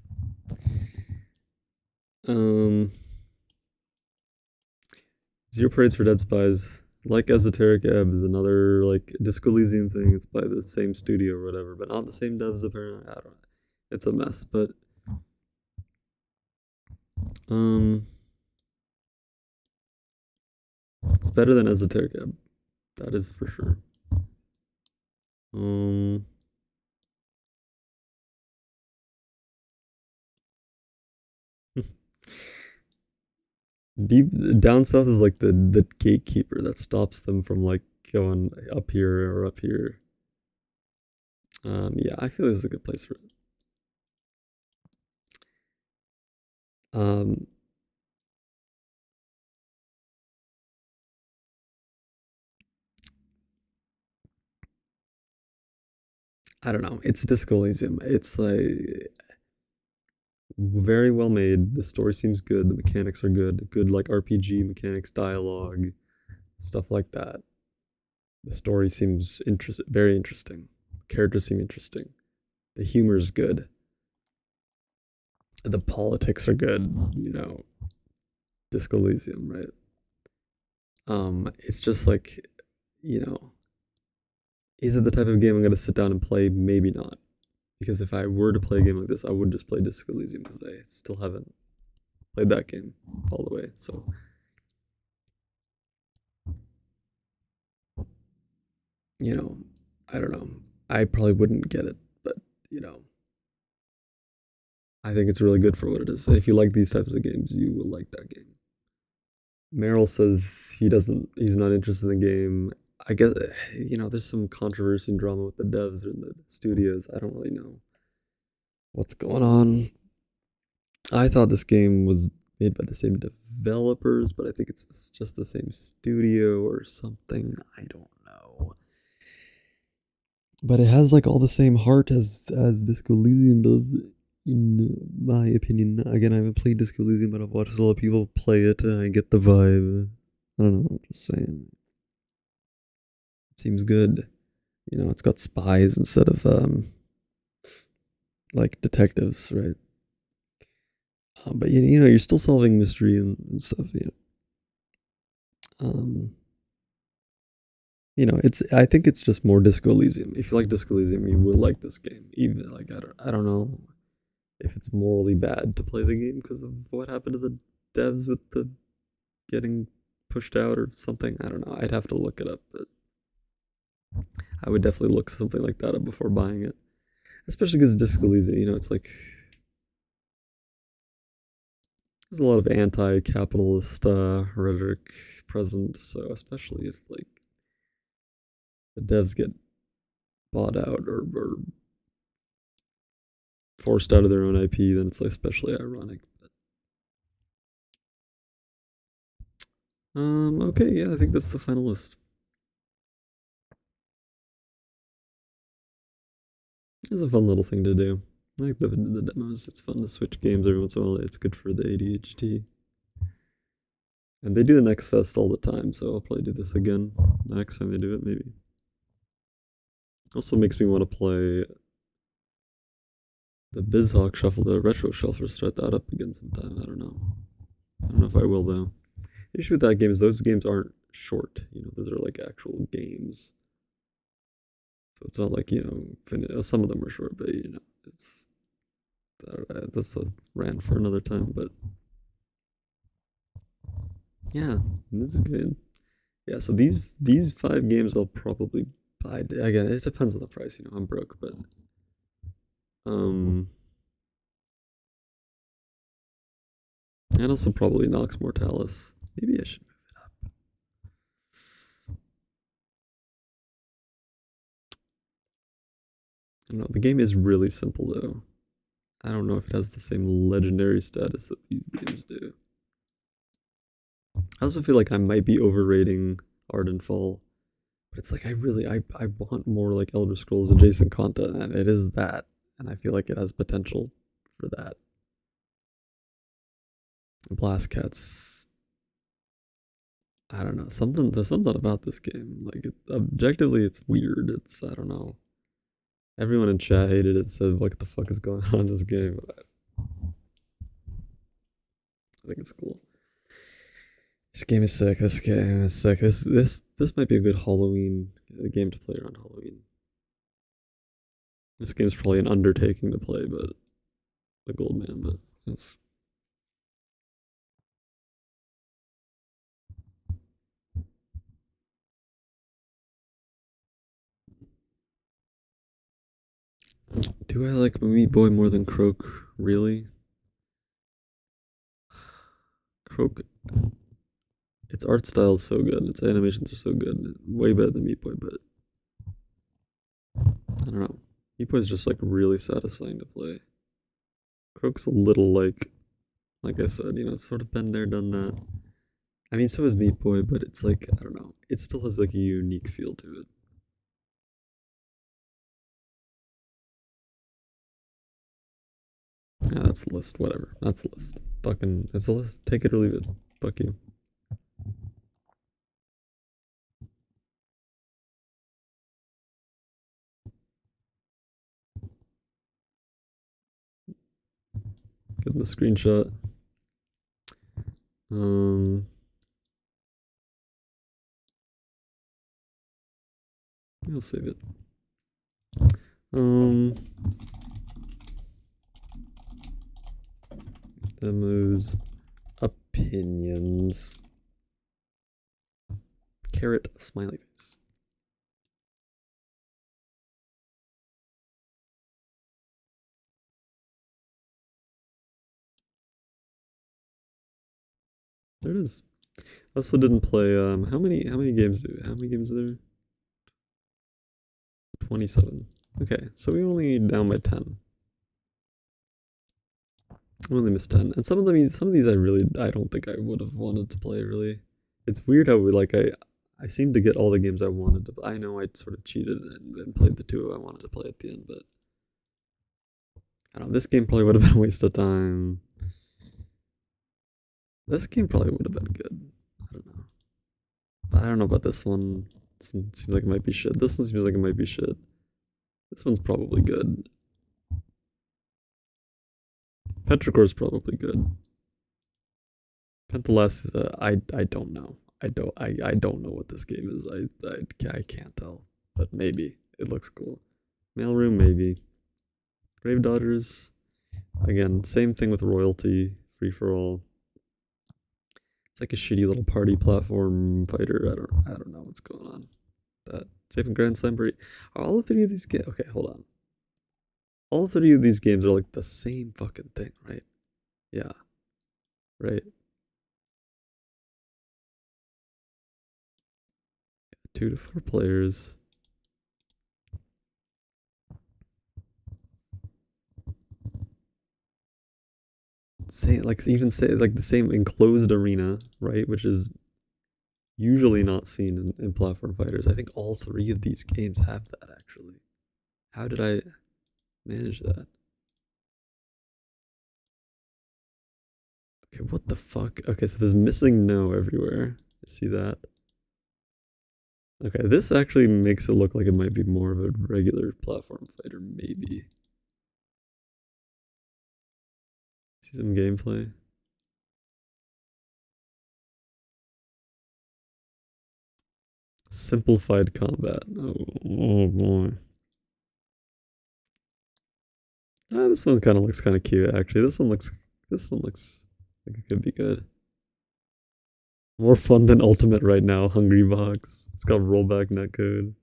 Um, Zero Parades for Dead Spies, like Esoteric Ebb, is another like Disco Elysium thing. It's by the same studio or whatever, but not the same devs apparently. I don't know. It's a mess, but um, it's better than Esoteric Ebb. That is for sure. Um, Deep Down South is like the gatekeeper that stops them from like going up here or up here. Yeah, I feel this is a good place for it. Um, I don't know. It's Disco Elysium. It's like very well made. The story seems good. The mechanics are good. Good like RPG mechanics, dialogue, stuff like that. The story seems very interesting. Characters seem interesting. The humor is good. The politics are good. Disco Elysium, right? It's just like, you know, is it the type of game I'm gonna sit down and play? Maybe not. Because if I were to play a game like this, I would just play Disco Elysium because I still haven't played that game all the way. So, you know, I don't know. I probably wouldn't get it, but you know, I think it's really good for what it is. If you like these types of games, you will like that game. Merrill says he's not interested in the game. I guess, there's some controversy and drama with the devs or the studios. I don't really know what's going on. I thought this game was made by the same developers, but I think it's just the same studio or something. I don't know. But it has like all the same heart as Disco Elysium does, in my opinion. Again, I haven't played Disco Elysium, but I've watched a lot of people play it, and I get the vibe. I don't know. I'm just saying. Seems good. It's got spies instead of like detectives, right? But you're still solving mystery and stuff. Um, it's. I think it's just more Disco Elysium. If you like Disco Elysium, you will like this game. Even like I don't know if it's morally bad to play the game because of what happened to the devs with the getting pushed out or something. I don't know. I'd have to look it up, but I would definitely look something like that up before buying it. Especially because Disco Elysium, it's like there's a lot of anti-capitalist rhetoric present. So especially if like the devs get bought out or forced out of their own IP, then it's like especially ironic. Okay, yeah, I think that's the final list. It's a fun little thing to do. I like the demos. It's fun to switch games every once in a while. It's good for the ADHD. And they do the Next Fest all the time, so I'll probably do this again the next time they do it, maybe. Also makes me want to play the BizHawk Shuffle, the Retro Shuffle, start that up again sometime. I don't know. I don't know if I will, though. The issue with that game is those games aren't short. Those are like actual games. So it's not like, some of them are short, but, it's. That's a rant for another time, but yeah, this is good. Yeah, so these 5 games I'll probably buy. Again, it depends on the price. I'm broke, but um, and also probably Nox Mortalis. Maybe I should move it up. I don't know. The game is really simple though. I don't know if it has the same legendary status that these games do. I also feel like I might be overrating Ardenfall, but it's like I want more like Elder Scrolls adjacent content, and it is that, and I feel like it has potential for that. Blast Cats. I don't know. There's something about this game. Like objectively, it's weird. I don't know. Everyone in chat hated it. Said, "What the fuck is going on in this game?" But I think it's cool. This game is sick. This game is sick. This might be a good Halloween game to play around Halloween. This game's probably an undertaking to play, but the Gold Man. But it's do I like Meat Boy more than Croak? Really? Croak. Its art style is so good. Its animations are so good. Way better than Meat Boy, but I don't know. Meat Boy is just like really satisfying to play. Croak's a little like I said, it's sort of been there, done that. I mean, so is Meat Boy, but it's like I don't know. It still has like a unique feel to it. Yeah, that's the list. Whatever. That's the list. Fucking, it's a list. Take it or leave it. Fuck you. Getting the screenshot. I'll save it. Demos, opinions, carrot, smiley face. There it is. I also didn't play. How many games are there? 27. Okay, so we only down by 10. I only missed 10, and some of these I don't think I would have wanted to play. Really, it's weird how I seem to get all the games I wanted to. I know I sort of cheated and played the two I wanted to play at the end, but I don't know. This game probably would have been a waste of time. This game probably would have been good. I don't know. But I don't know about this one. This one seems like it might be shit. This one seems like it might be shit. This one's probably good. Petrichore's probably good. Penthalast is I don't know. I don't know what this game is. I can't tell. But maybe. It looks cool. Mailroom, maybe. Grave Dodgers. Again, same thing with Royalty. Free for all. It's like a shitty little party platform fighter. I don't know what's going on. That Saving Grand Slam Party. All three of these games. Okay, hold on. All three of these games are like the same fucking thing, right? Yeah. Right. 2 to 4 players. Say like the same enclosed arena, right? Which is usually not seen in platform fighters. I think all three of these games have that actually. How did I manage that? Okay, what the fuck? Okay, so there's missing no everywhere. See that? Okay, this actually makes it look like it might be more of a regular platform fighter, maybe. See some gameplay. Simplified combat. Oh boy. This one kind of looks kind of cute, actually. This one looks like it could be good. More fun than Ultimate right now, Hungrybox. It's got rollback netcode.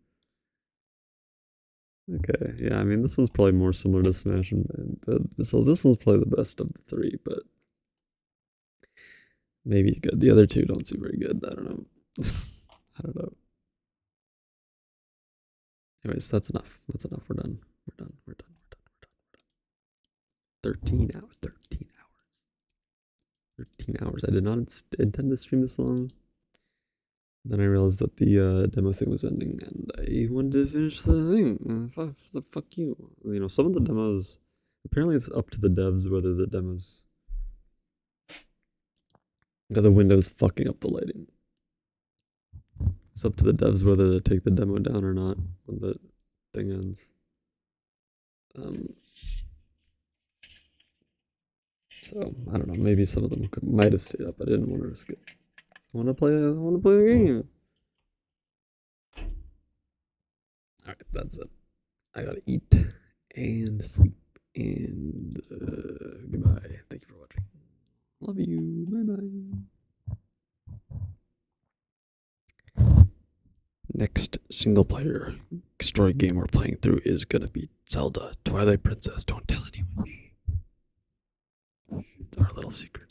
Okay, yeah, I mean, this one's probably more similar to Smash so this one's probably the best of the three, but maybe good. The other two don't seem very good. I don't know. I don't know. Anyways, that's enough. That's enough. We're done. 13 hours. 13 hours. I did not intend to stream this long. Then I realized that the demo thing was ending, and I wanted to finish the thing. Fuck you. You know, some of the demos. Apparently, it's up to the devs whether the demos. The window's fucking up the lighting. It's up to the devs whether to take the demo down or not when the thing ends. So I don't know. Maybe some of them might have stayed up. I didn't want to risk it. I want to play a game. All right, that's it. I gotta eat and sleep and goodbye. Thank you for watching. Love you. Bye bye. Next single player story game we're playing through is gonna be Zelda Twilight Princess. Don't tell anyone. It's our little secret.